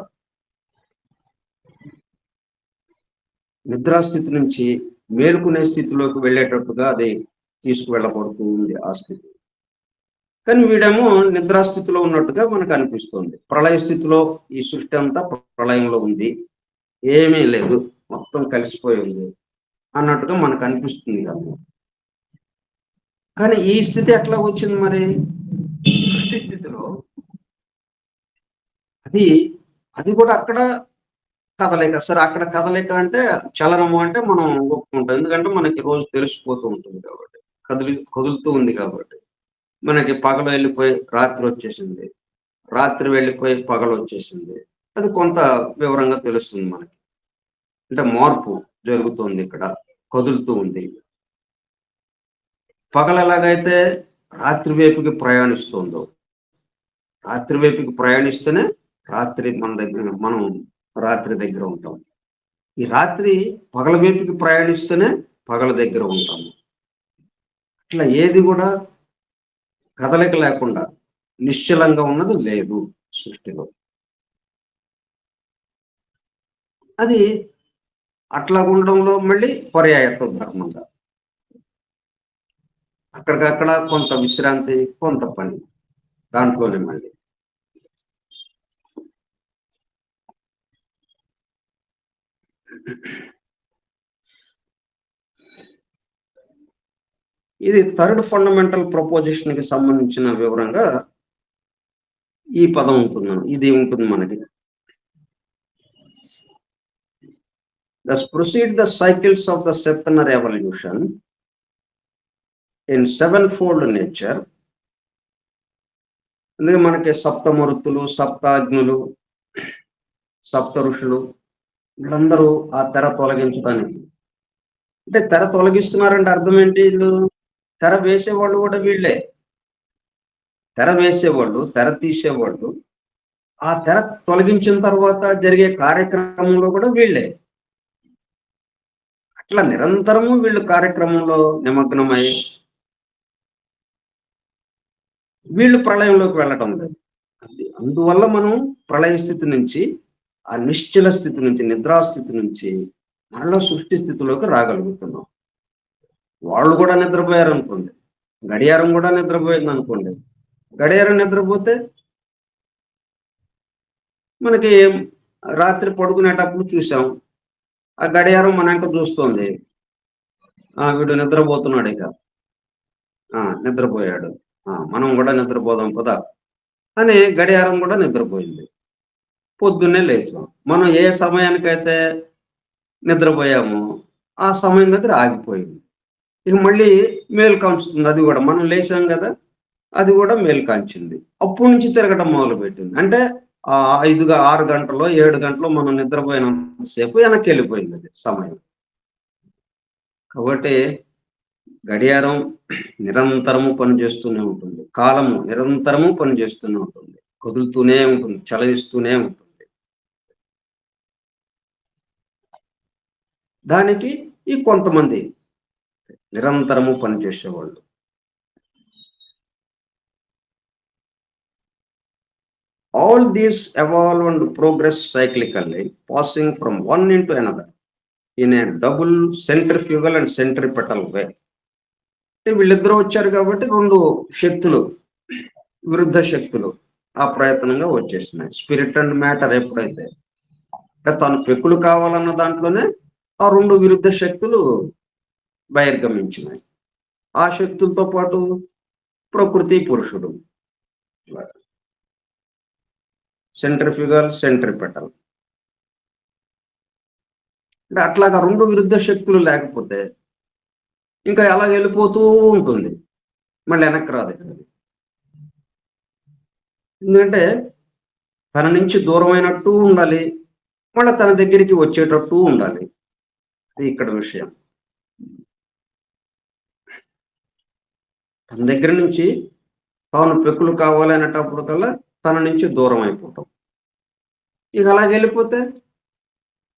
నిద్రాస్థితి నుంచి మేలుకునే స్థితిలోకి వెళ్ళేటట్టుగా అది తీసుకువెళ్ళబడుతూ ఉంది ఆ స్థితి. కానీ వీడేమో నిద్రాస్థితిలో ఉన్నట్టుగా మనకు అనిపిస్తుంది. ప్రళయ స్థితిలో ఈ సృష్టి అంతా ప్రళయంలో ఉంది, ఏమీ లేదు, మొత్తం కలిసిపోయి ఉంది అన్నట్టుగా మనకు అనిపిస్తుంది కదా. కానీ ఈ స్థితి ఎట్లా వచ్చింది మరి? సృష్టి స్థితిలో అది అది కూడా అక్కడ కదలిక. సరే అక్కడ కదలిక అంటే చలనము అంటే మనం ఒప్పుకుంటాం. ఎందుకంటే మనకి రోజు తెలిసిపోతూ ఉంటుంది కాబట్టి. కదులుతూ ఉంది కాబట్టి. మనకి పగలు వెళ్ళిపోయి రాత్రి వచ్చేసింది. రాత్రి వెళ్ళిపోయి పగలొచ్చేసింది. అది కొంత వివరంగా తెలుస్తుంది మనకి. అంటే మార్పు జరుగుతుంది ఇక్కడ. కదులుతూ ఉంది. పగలెలాగైతే రాత్రి వైపుకి ప్రయాణిస్తుందో, రాత్రి వైపుకి ప్రయాణిస్తేనే రాత్రి మనం రాత్రి దగ్గర ఉంటాం. ఈ రాత్రి పగల వైపుకి ప్రయాణిస్తేనే పగల దగ్గర ఉంటాము. ఇట్లా ఏది గూడా కదలిక లేకుండా నిశ్చలంగా ఉన్నది లేదు సృష్టిలో. అది అట్లాగుండడంలో మళ్ళీ పర్యాయత్వ ధర్మంగా. అక్కడికక్కడ కొంత విశ్రాంతి, కొంత పని. దాంట్లోనే మళ్ళీ. ఇది థర్డ్ ఫండమెంటల్ ప్రపోజిషన్‌కి సంబంధించిన వివరంగా ఈ పదం ఉంటుంది. ఇది ఉంటుంది మనకి. Thus proceed the cycles of the septenary evolution in sevenfold nature. అందుకే మనకి సప్తమరుతులు, సప్తాగ్నులు, సప్త ఋషులు వీళ్ళందరూ ఆ తెర తొలగించడానికి. అంటే తెర తొలగిస్తున్నారంటే అర్థం ఏంటి ఈళ్ళు? తెర వేసేవాళ్ళు కూడా వీళ్ళే. తెర వేసేవాళ్ళు, తెర తీసేవాళ్ళు, ఆ తెర తొలగించిన తర్వాత జరిగే కార్యక్రమంలో కూడా వీళ్ళే. అట్లా నిరంతరము వీళ్ళు కార్యక్రమంలో నిమగ్నమై వీళ్ళు ప్రళయంలోకి వెళ్ళటం లేదు. అందువల్ల మనం ప్రళయ స్థితి నుంచి, ఆ నిశ్చల స్థితి నుంచి, నిద్రాస్థితి నుంచి మరలా సృష్టి స్థితిలోకి రాగలుగుతున్నాం. వాళ్ళు కూడా నిద్రపోయారనుకోండి. గడియారం కూడా నిద్రపోయిందనుకోండి. గడియారం నిద్రపోతే మనకి రాత్రి పడుకునేటప్పుడు చూసాం. ఆ గడియారం మన వెంట చూస్తోంది. వీడు నిద్రపోతున్నాడు ఇక. నిద్రపోయాడు. మనం కూడా నిద్రపోదాం పదా! అని గడియారం కూడా నిద్రపోయింది. పొద్దున్నే లేచాం. మనం ఏ సమయానికైతే నిద్రపోయామో, ఆ సమయం దగ్గర ఆగిపోయింది. ఇక మళ్ళీ మేలుకాంచుతుంది అది గూడా. మనం లేచాం గదా! అది గూడా మేలుకాంచింది. అప్పటి నుంచి తిరగటం మొదలుపెట్టింది. అంటే 6 గంటలో, 7 గంటలో మనం నిద్రపోయినంత సేపు వెనక్కెళ్ళిపోయిందది సమయం. కాబట్టి గడియారం నిరంతరము పనిచేస్తూనే ఉంటుంది. కాలము నిరంతరము పనిచేస్తూనే ఉంటుంది. కదులుతూనే ఉంటుంది. చలనిస్తూనే ఉంటుంది. దానికి ఈ కొంతమంది నిరంతరము పనిచేసేవాళ్ళు. All these evolve and progress cyclically, passing from one into another in a double centrifugal and centripetal way. వీళ్ళిద్దరూ వచ్చారు కాబట్టి 2 శక్తులు, విరుద్ధ శక్తులు ఆ ప్రయత్నంగా వచ్చేసినాయి. స్పిరిట్ అండ్ మ్యాటర్ ఎప్పుడైతే తను పెక్కులు కావాలన్న దాంట్లోనే ఆ 2 విరుద్ధ శక్తులు బహిర్గమించినాయి. ఆ శక్తులతో పాటు ప్రకృతి పురుషుడు. Centrifugal, centripetal. అంటే అట్లాగా 2 విరుద్ధ శక్తులు లేకపోతే ఇంకా అలా వెళ్ళిపోతూ ఉంటుంది. మళ్ళీ వెనక్కి రాదు అది. ఎందుకంటే తన నుంచి దూరమైనట్టు ఉండాలి. మళ్ళీ తన దగ్గరికి వచ్చేటట్టు ఉండాలి. అది ఇక్కడ విషయం. తన దగ్గర నుంచి తాను పెక్కులు కావాలి అనేటప్పుడు కల్లా తన నుంచి దూరం అయిపోవటం. ఇక అలాగెళ్ళిపోతే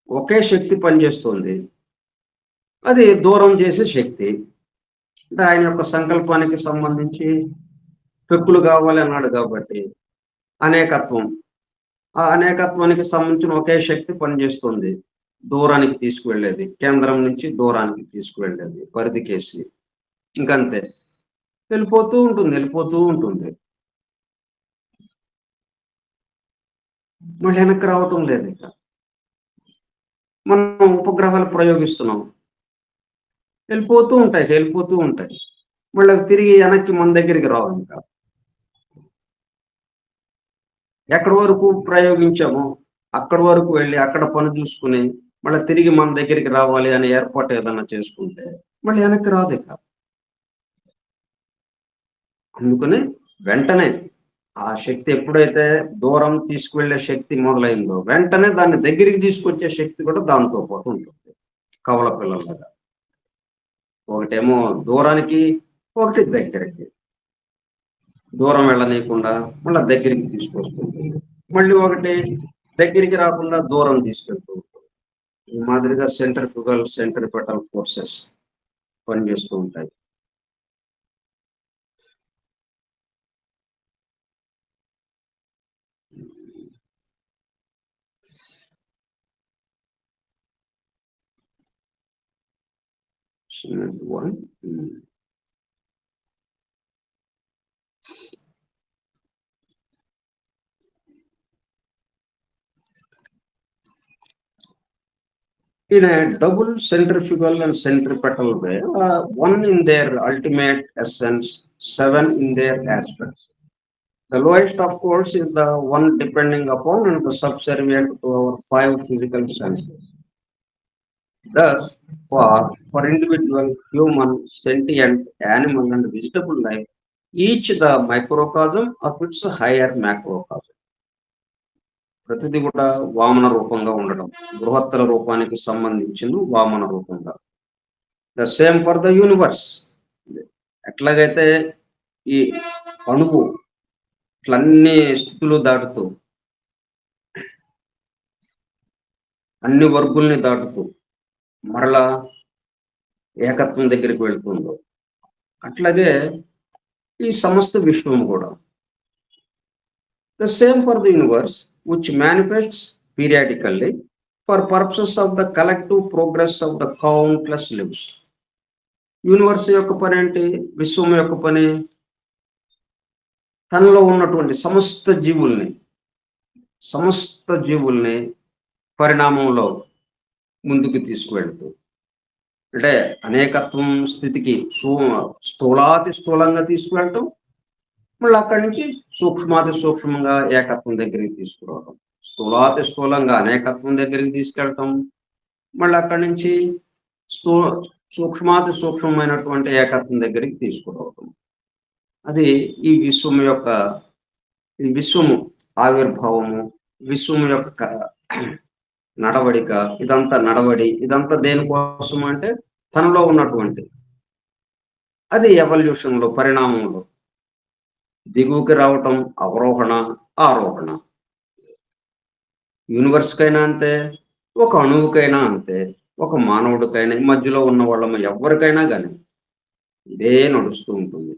ఒకే శక్తి పనిచేస్తుంది. అది దూరం చేసే శక్తి. అంటే ఆయన యొక్క సంకల్పానికి సంబంధించి పెక్కులు కావాలి అన్నాడు కాబట్టి అనేకత్వం. ఆ అనేకత్వానికి సంబంధించిన ఒకే శక్తి పనిచేస్తుంది. దూరానికి తీసుకువెళ్ళేది. కేంద్రం నుంచి దూరానికి తీసుకువెళ్ళేది. పరిధికేసి. ఇంకంతే. వెళ్ళిపోతూ ఉంటుంది. వెళ్ళిపోతూ ఉంటుంది. మళ్ళీ వెనక్కి రావటం లేదు ఇక. మనం ఉపగ్రహాలు ప్రయోగిస్తున్నాం. వెళ్ళిపోతూ ఉంటాయి. వెళ్ళిపోతూ ఉంటాయి. మళ్ళీ తిరిగి వెనక్కి మన దగ్గరికి రావు ఇంకా. ఎక్కడి వరకు ప్రయోగించామో అక్కడి వరకు వెళ్ళి అక్కడ పని చూసుకుని మళ్ళీ తిరిగి మన దగ్గరికి రావాలి అనే ఏర్పాటు ఏదన్నా చేసుకుంటే మళ్ళీ వెనక్కి రాదు ఇక. అందుకని వెంటనే ఆ శక్తి ఎప్పుడైతే దూరం తీసుకువెళ్ళే శక్తి మొదలైందో వెంటనే దాన్ని దగ్గరికి తీసుకొచ్చే శక్తి కూడా దాంతో పాటు ఉంటుంది. కవల పిల్లలాగా ఒకటేమో దూరానికి, ఒకటి దగ్గరికి. దూరం వెళ్ళనీయకుండా మళ్ళీ దగ్గరికి తీసుకొస్తుంది. మళ్ళీ ఒకటి దగ్గరికి రాకుండా దూరం తీసుకెళ్తూ ఉంటుంది. ఈ మాదిరిగా సెంట్రిఫ్యూగల్ సెంట్రిపెటల్ ఫోర్సెస్ పనిచేస్తూ ఉంటాయి. One. In a double centrifugal and centripetal way, one in their ultimate essence, seven in their aspects. The lowest, of course, is the one depending upon and the subservient to our five physical senses. Thus, for individual, human, sentient, animal, and vegetable life, each the microcosm of its higher macrocosm. ప్రతిది కూడా వామన రూపంగా ఉండడం, బృహత్తర రూపానికి సంబంధించిన వామన రూపంగా. The same for the universe. ఎట్లాగైతే ఈ అణువు ఇట్లన్ని స్థితులు దాటుతూ అన్ని వర్గుల్ని దాటుతూ మరలా ఏకత్వం దగ్గరికి వెళ్తుందో అట్లాగే ఈ సమస్త విశ్వం కూడా. The same for the universe which manifests periodically for purposes of the collective progress of the countless lives. Universe యొక్క పని ఏంటి? విశ్వం యొక్క పని తనలో ఉన్నటువంటి సమస్త జీవుల్ని పరిణామంలో ముందుకు తీసుకువెళ్తూ, అంటే అనేకత్వం స్థితికి స్థూలాతి స్థూలంగా తీసుకువెళ్ళటం, మళ్ళీ అక్కడి నుంచి సూక్ష్మాతి సూక్ష్మంగా ఏకత్వం దగ్గరికి తీసుకురావడం, స్థూలాతి స్థూలంగా అనేకత్వం దగ్గరికి తీసుకెళ్ళటం, మళ్ళీ అక్కడి నుంచి సూక్ష్మాతి సూక్ష్మమైనటువంటి ఏకత్వం దగ్గరికి తీసుకురావడం. అది ఈ విశ్వము ఆవిర్భావము, విశ్వము యొక్క నడవడిక. ఇదంతా దేనికోసం అంటే తనలో ఉన్నటువంటి అది ఎవల్యూషన్ లో, పరిణామంలో దిగువకి రావటం, అవరోహణ ఆరోహణ. యూనివర్స్ కైనా అంతే, ఒక అణువుకైనా అంతే, ఒక మానవుడికైనా, మధ్యలో ఉన్న వాళ్ళ ఎవరికైనా కానీ ఇదే నడుస్తూ ఉంటుంది.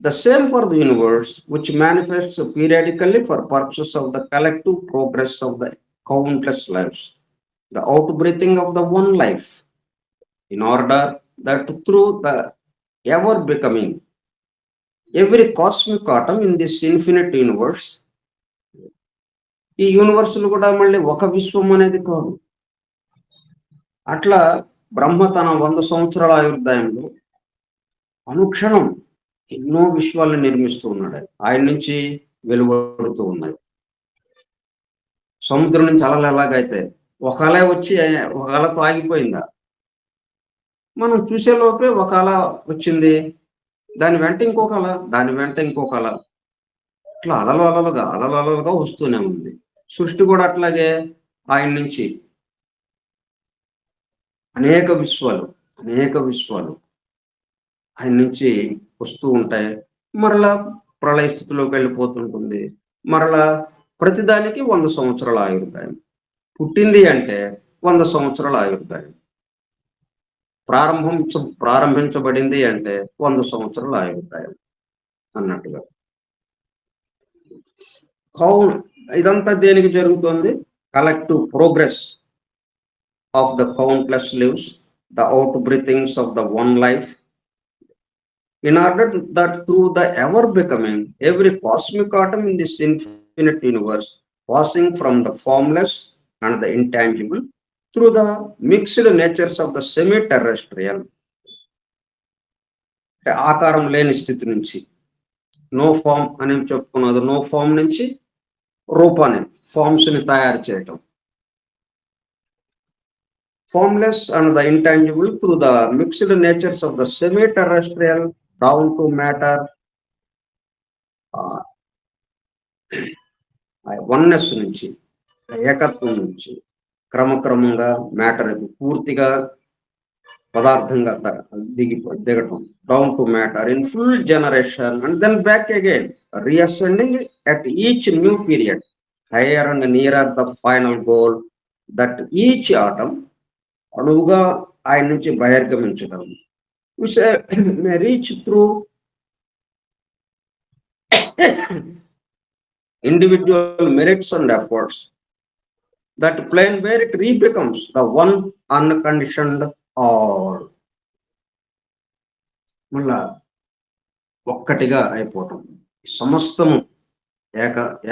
The same for the universe, which manifests periodically for purposes of the collective progress of the countless lives. The outbreathing of the one life, in order that through the ever becoming every cosmic atom in this infinite universe, ఈ యూనివర్సులు కూడా మళ్ళీ ఒక విశ్వం అనేది కాదు. అట్లా బ్రహ్మ తన 100 సంవత్సరాల ఆయుర్దాయంలో అనుక్షణం ఎన్నో విశ్వాలను నిర్మిస్తూ ఉన్నాడు. ఆయన నుంచి వెలువడుతూ ఉన్నాయి. సముద్రం నుంచి అలలు ఎలాగైతే ఒక అల వచ్చి ఒక అలతో ఆగిపోయిందా, మనం చూసే లోపే ఒక అల వచ్చింది, దాని వెంట ఇంకొక అల, దాని వెంట ఇంకొక అల, ఇట్లా అలలుగా వస్తూనే ఉంది. సృష్టి కూడా అట్లాగే ఆయన నుంచి అనేక విశ్వాలు ఆయన నుంచి వస్తూ ఉంటాయి. మరలా ప్రళయ స్థితిలోకి వెళ్ళిపోతుంటుంది. మరలా ప్రతిదానికి 100 సంవత్సరాల ఆయుర్దాయం. పుట్టింది అంటే 100 సంవత్సరాల ఆయుర్దాయం. ప్రారంభించబడింది అంటే 100 సంవత్సరాల ఆయుర్దాయం అన్నట్టుగా. ఇదంతా దేనికి జరుగుతుంది? Collective progress of the countless lives, the out breathings of the one life, in order that through the ever becoming every cosmic atom in this infinite universe, passing from the formless and the intangible through the mixed natures of the semi-terrestrial అంటే ఆకారం లేని స్థితి నుంచి, no form అని చెప్పుకున్నది, no form నుంచి రూపాన్ని, forms ని తయారు చేయటం. Formless and the intangible through the mixed natures of the semi-terrestrial down to matter, oneness నుంచి, ఏకత్వం నుంచి క్రమక్రమంగా మ్యాటర్ పూర్తిగా పదార్థంగా దిగటం, down to matter in full generation and then back again, reascending at each new period higher and nearer the final goal that each atom అణువుగా ఆయన నుంచి బహిర్గమించడం, may reach through individual merits and efforts, that plane where it re-becomes the one unconditioned all. మళ్ళా ఒక్కటిగా అయిపోవటం, సమస్తము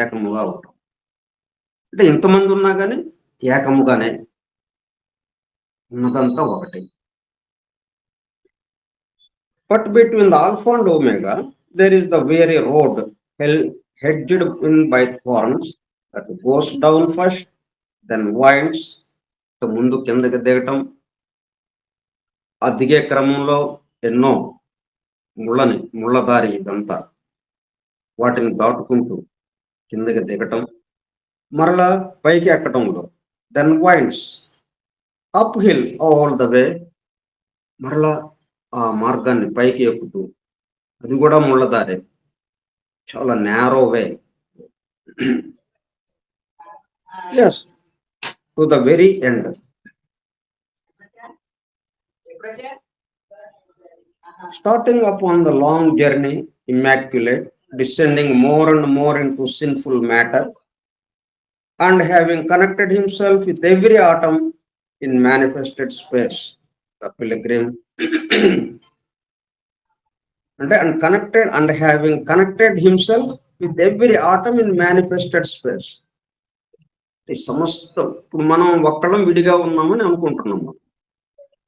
ఏకముగా అవటం. అంటే ఇంతమంది ఉన్నా కానీ ఏకముగానే ఉన్నదంతా ఒకటి. But between the alpha and omega there is the very road hedged in by thorns that goes down first, then winds, ముందు కిందకి దిగటం, ఆ దిగే క్రమంలో ఎన్నో ముళ్ళదారి ఇదంతా, వాటిని దాటుకుంటూ కిందకి దిగటం, మరలా పైకి ఎక్కటంలో then winds up hill all the way, మరలా ఆ మార్గాన్ని పైకి ఎక్కుతూ, అది కూడా ముళ్ళదారే, చాలా narrow way, yes, to the very end. Starting upon the long journey immaculate, descending more and more into sinful matter, and having connected himself with every atom in manifested space, the pilgrim and connected and having connected himself with every atom in manifested space. ఈ సమస్తం ఇప్పుడు మనం ఒక్కళ్ళం విడిగా ఉన్నామని అనుకుంటున్నాము,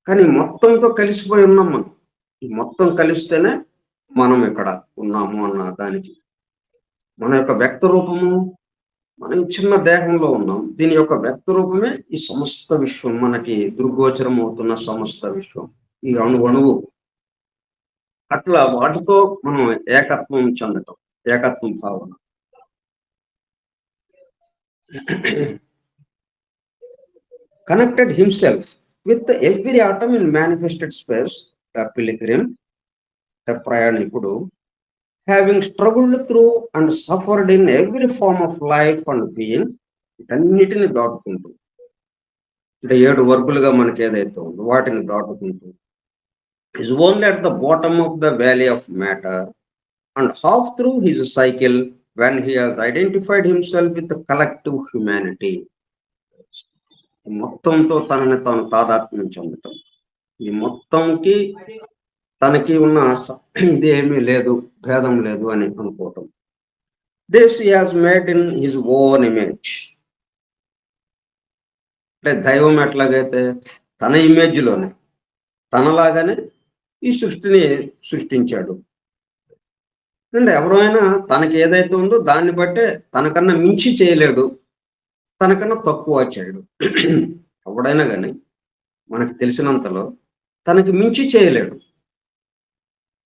కానీ మొత్తంతో కలిసిపోయి ఉన్నాం. మనం ఈ మొత్తం కలిస్తేనే మనం ఇక్కడ ఉన్నాము అన్న దానికి, మన యొక్క వ్యక్త రూపము, మనం చిన్న దేహంలో ఉన్నాం, దీని యొక్క వ్యక్త రూపమే ఈ సమస్త విశ్వం, మనకి దుర్గోచరం అవుతున్న సమస్త విశ్వం, ఈ అణువు. అట్లా వాటితో మనం ఏకత్వం చెందటం, ఏకత్వం భావన. Connected himself with every atom in manifested space, the pilgrim, the ప్రయాణికుడు, having struggled through and suffered in every form of life and being, వీటన్నిటిని దాటుకుంటూ, అంటే 7 వర్గులుగా మనకి ఏదైతే ఉందో వాటిని దాటుకుంటూ, is only at the bottom of the valley of matter and half through his cycle when he has identified himself with the collective humanity. మొత్తంతో తనని తాను తాదాత్మ్యం చెందటం, ఈ మొత్తంకి తనకి ఉన్న ఇదేమీ లేదు, భేదం లేదు అని అనుకోవటం. This he has made in his own image, అంటే దైవం ఎట్లాగైతే తన ఇమేజ్లోనే, తనలాగానే ఈ సృష్టిని సృష్టించాడు. అంటే ఎవరైనా తనకి ఏదైతే ఉందో దాన్ని బట్టే, తనకన్నా మించి చేయలేడు, తనకన్నా తక్కువ చేయడు. ఎవడైనా కానీ మనకి తెలిసినంతలో తనకి మించి చేయలేడు,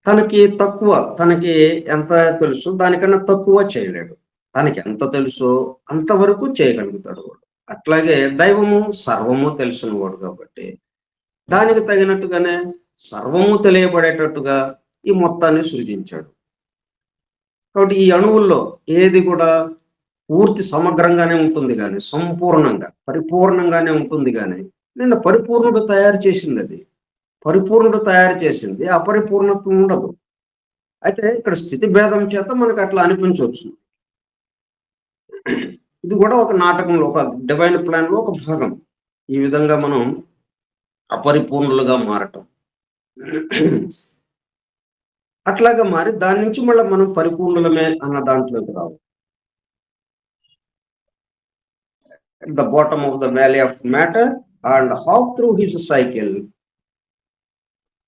తనకి తక్కువ, తనకి ఎంత తెలుసు దానికన్నా తక్కువ చేయలేడు, తనకి ఎంత తెలుసో అంతవరకు చేయగలుగుతాడు వాడు. అట్లాగే దైవము సర్వము తెలిసిన వాడు కాబట్టి దానికి తగినట్టుగానే సర్వము తెలియబడేటట్టుగా ఈ మొత్తాన్ని సృజించాడు. కాబట్టి ఈ అణువుల్లో ఏది కూడా పూర్తి సమగ్రంగానే ఉంటుంది, కానీ సంపూర్ణంగా పరిపూర్ణంగానే ఉంటుంది, కానీ నిన్న పరిపూర్ణుడు తయారు చేసింది, అది పరిపూర్ణుడు తయారు చేసింది, అపరిపూర్ణత్వం ఉండదు. అయితే ఇక్కడ స్థితి భేదం చేత మనకు అట్లా అనిపించవచ్చు. ఇది కూడా ఒక నాటకంలో, ఒక డివైన్ ప్లాన్ లో ఒక భాగం. ఈ విధంగా మనం అపరిపూర్ణులుగా మారటం, అట్లాగా మారి దాని నుంచి మళ్ళీ మనం పరిపూర్ణులమే అన్న దాంట్లోకి రావు. At the bottom of the valley of matter and half through his cycle,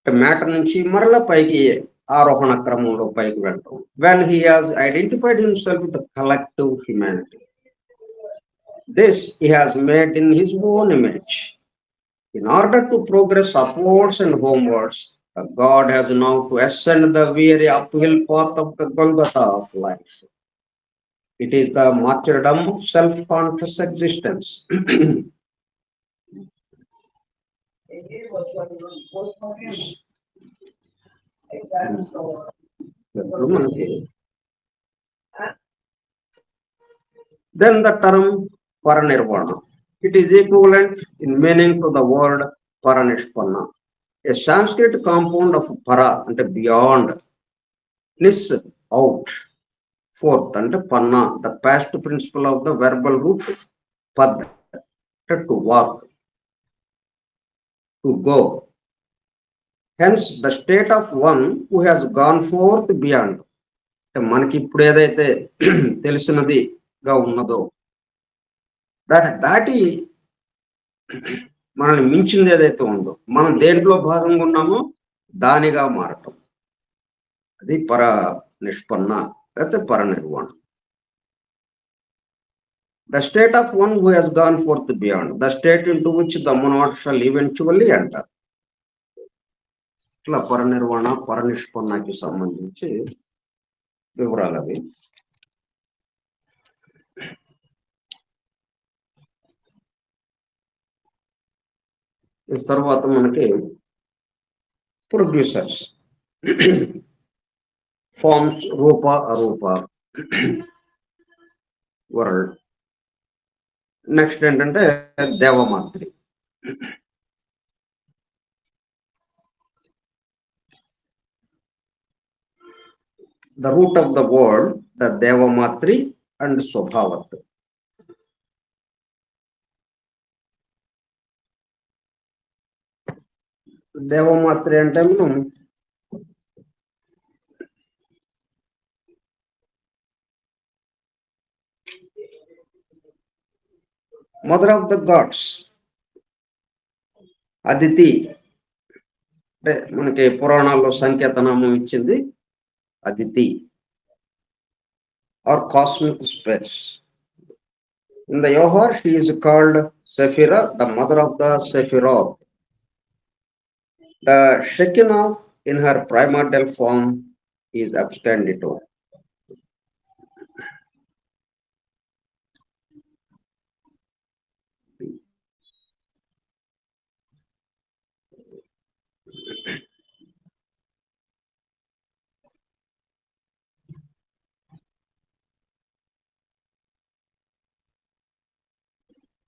matter నుంచి మరలా పైకి ఆరోహణ క్రమంలో పైకి వెళ్ళటం. When he has identified himself with the collective humanity, this he has made in his own image. In order to progress upwards and homewards, the God has now to ascend the weary uphill path of the Golgotha of life. It is the martyrdom of self-conscious existence. ఇప్పుడు మనకి then the term paranirvana. It is equivalent in meaning to the word paranishpanna, a Sanskrit compound of para అంటే beyond, nis out, forth అంటే panna, the past principle of the verbal root pad, to walk, to go. Hence the state of one who has gone forth beyond, మనకి ఇప్పుడు ఏదైతే తెలిసినదిగా ఉన్నదో దాటి మనల్ని మించింది ఏదైతే ఉందో, మనం దేంట్లో భాగంగా ఉన్నామో దానిగా మారటం, అది పర నిష్పన్న లేకపోతే paranirvana. The state of one who has gone forth beyond, the state into which the monad shall eventually enter. ఇట్లా పరనిర్వాణ పరనిష్పన్నకి సంబంధించి వివరాలు అవి. తర్వాత మనకి ప్రొడ్యూసర్స్, ఫార్మ్స్, రూప అరూప, వరల్డ్. నెక్స్ట్ ఏంటంటే దేవమాత్రి. The root of the word, the Devamatri and Swabhavat. దేవమాత్రి అంటే మనం mother of the gods, Aditi అంటే మనకి పురాణాల్లో సంకేతనామం ఇచ్చింది Aditi, or cosmic space. In the Yohar, she is called Sephira, the mother of the Sephiroth. The Shekinah in her primordial form is abstained to.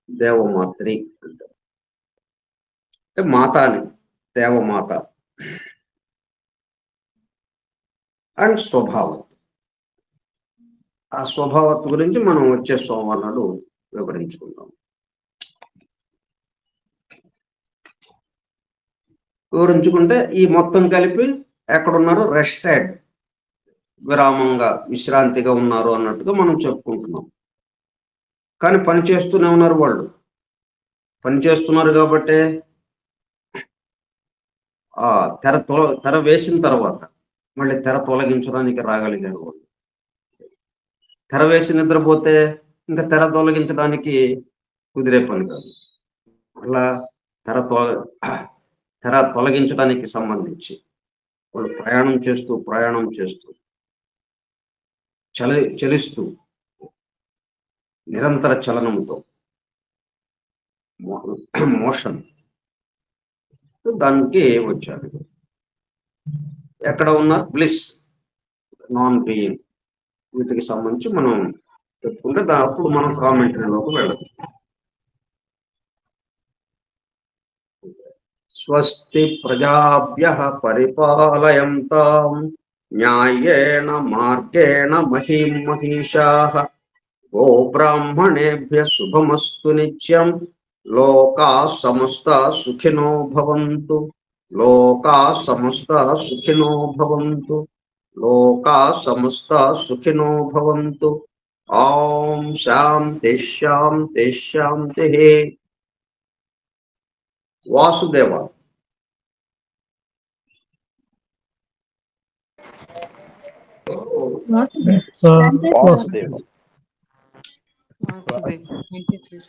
దేవమాత్రి అంటే మాతాని, దేవమాత. And స్వభావత్, ఆ స్వభావత్ గురించి మనం వచ్చే సోమవారం నాడు వివరించుకుందాం. వివరించుకుంటే ఈ మొత్తం కలిపి ఎక్కడున్నారు, రెస్టెడ్, విరామంగా విశ్రాంతిగా ఉన్నారు అన్నట్టుగా మనం చెప్పుకుంటున్నాం. కానీ పని చేస్తూనే ఉన్నారు వాళ్ళు. పని చేస్తున్నారు కాబట్టి ఆ తెర వేసిన తర్వాత మళ్ళీ తెర తొలగించడానికి రాగలిగారు వాళ్ళు. తెర వేసి నిద్రపోతే ఇంకా తెర తొలగించడానికి కుదిరే పని కాదు. అలా తెర తొలగించడానికి సంబంధించి వాళ్ళు ప్రయాణం చేస్తూ చలిస్తూ నిరంతర చలనంతో మోషన్ దానికి వచ్చారు. ఎక్కడ ఉన్న బ్లిస్, నాన్ బీయింగ్, వీటికి సంబంధించి మనం చెప్పుకుంటే అప్పుడు మనం కామెంటరీలోకి వెళ్ళచ్చు. స్వస్తి ప్రజాభ్యః పరిపాలయంతాం న్యాయేన మార్గేణ మహీం మహిషాః గోబ్రాహ్మణేభ్యః శుభమస్తు నిత్యం లోకాః సమస్తాః సుఖినో భవంతు. లోకాః సమస్తాః సుఖినో భవంతు. లోకాః సమస్తాః సుఖినో భవంతు. ఓం శాంతి శాంతి శాంతి. Vasudeva. Vasudev. Vasudev. Vasudev. Thank you sir.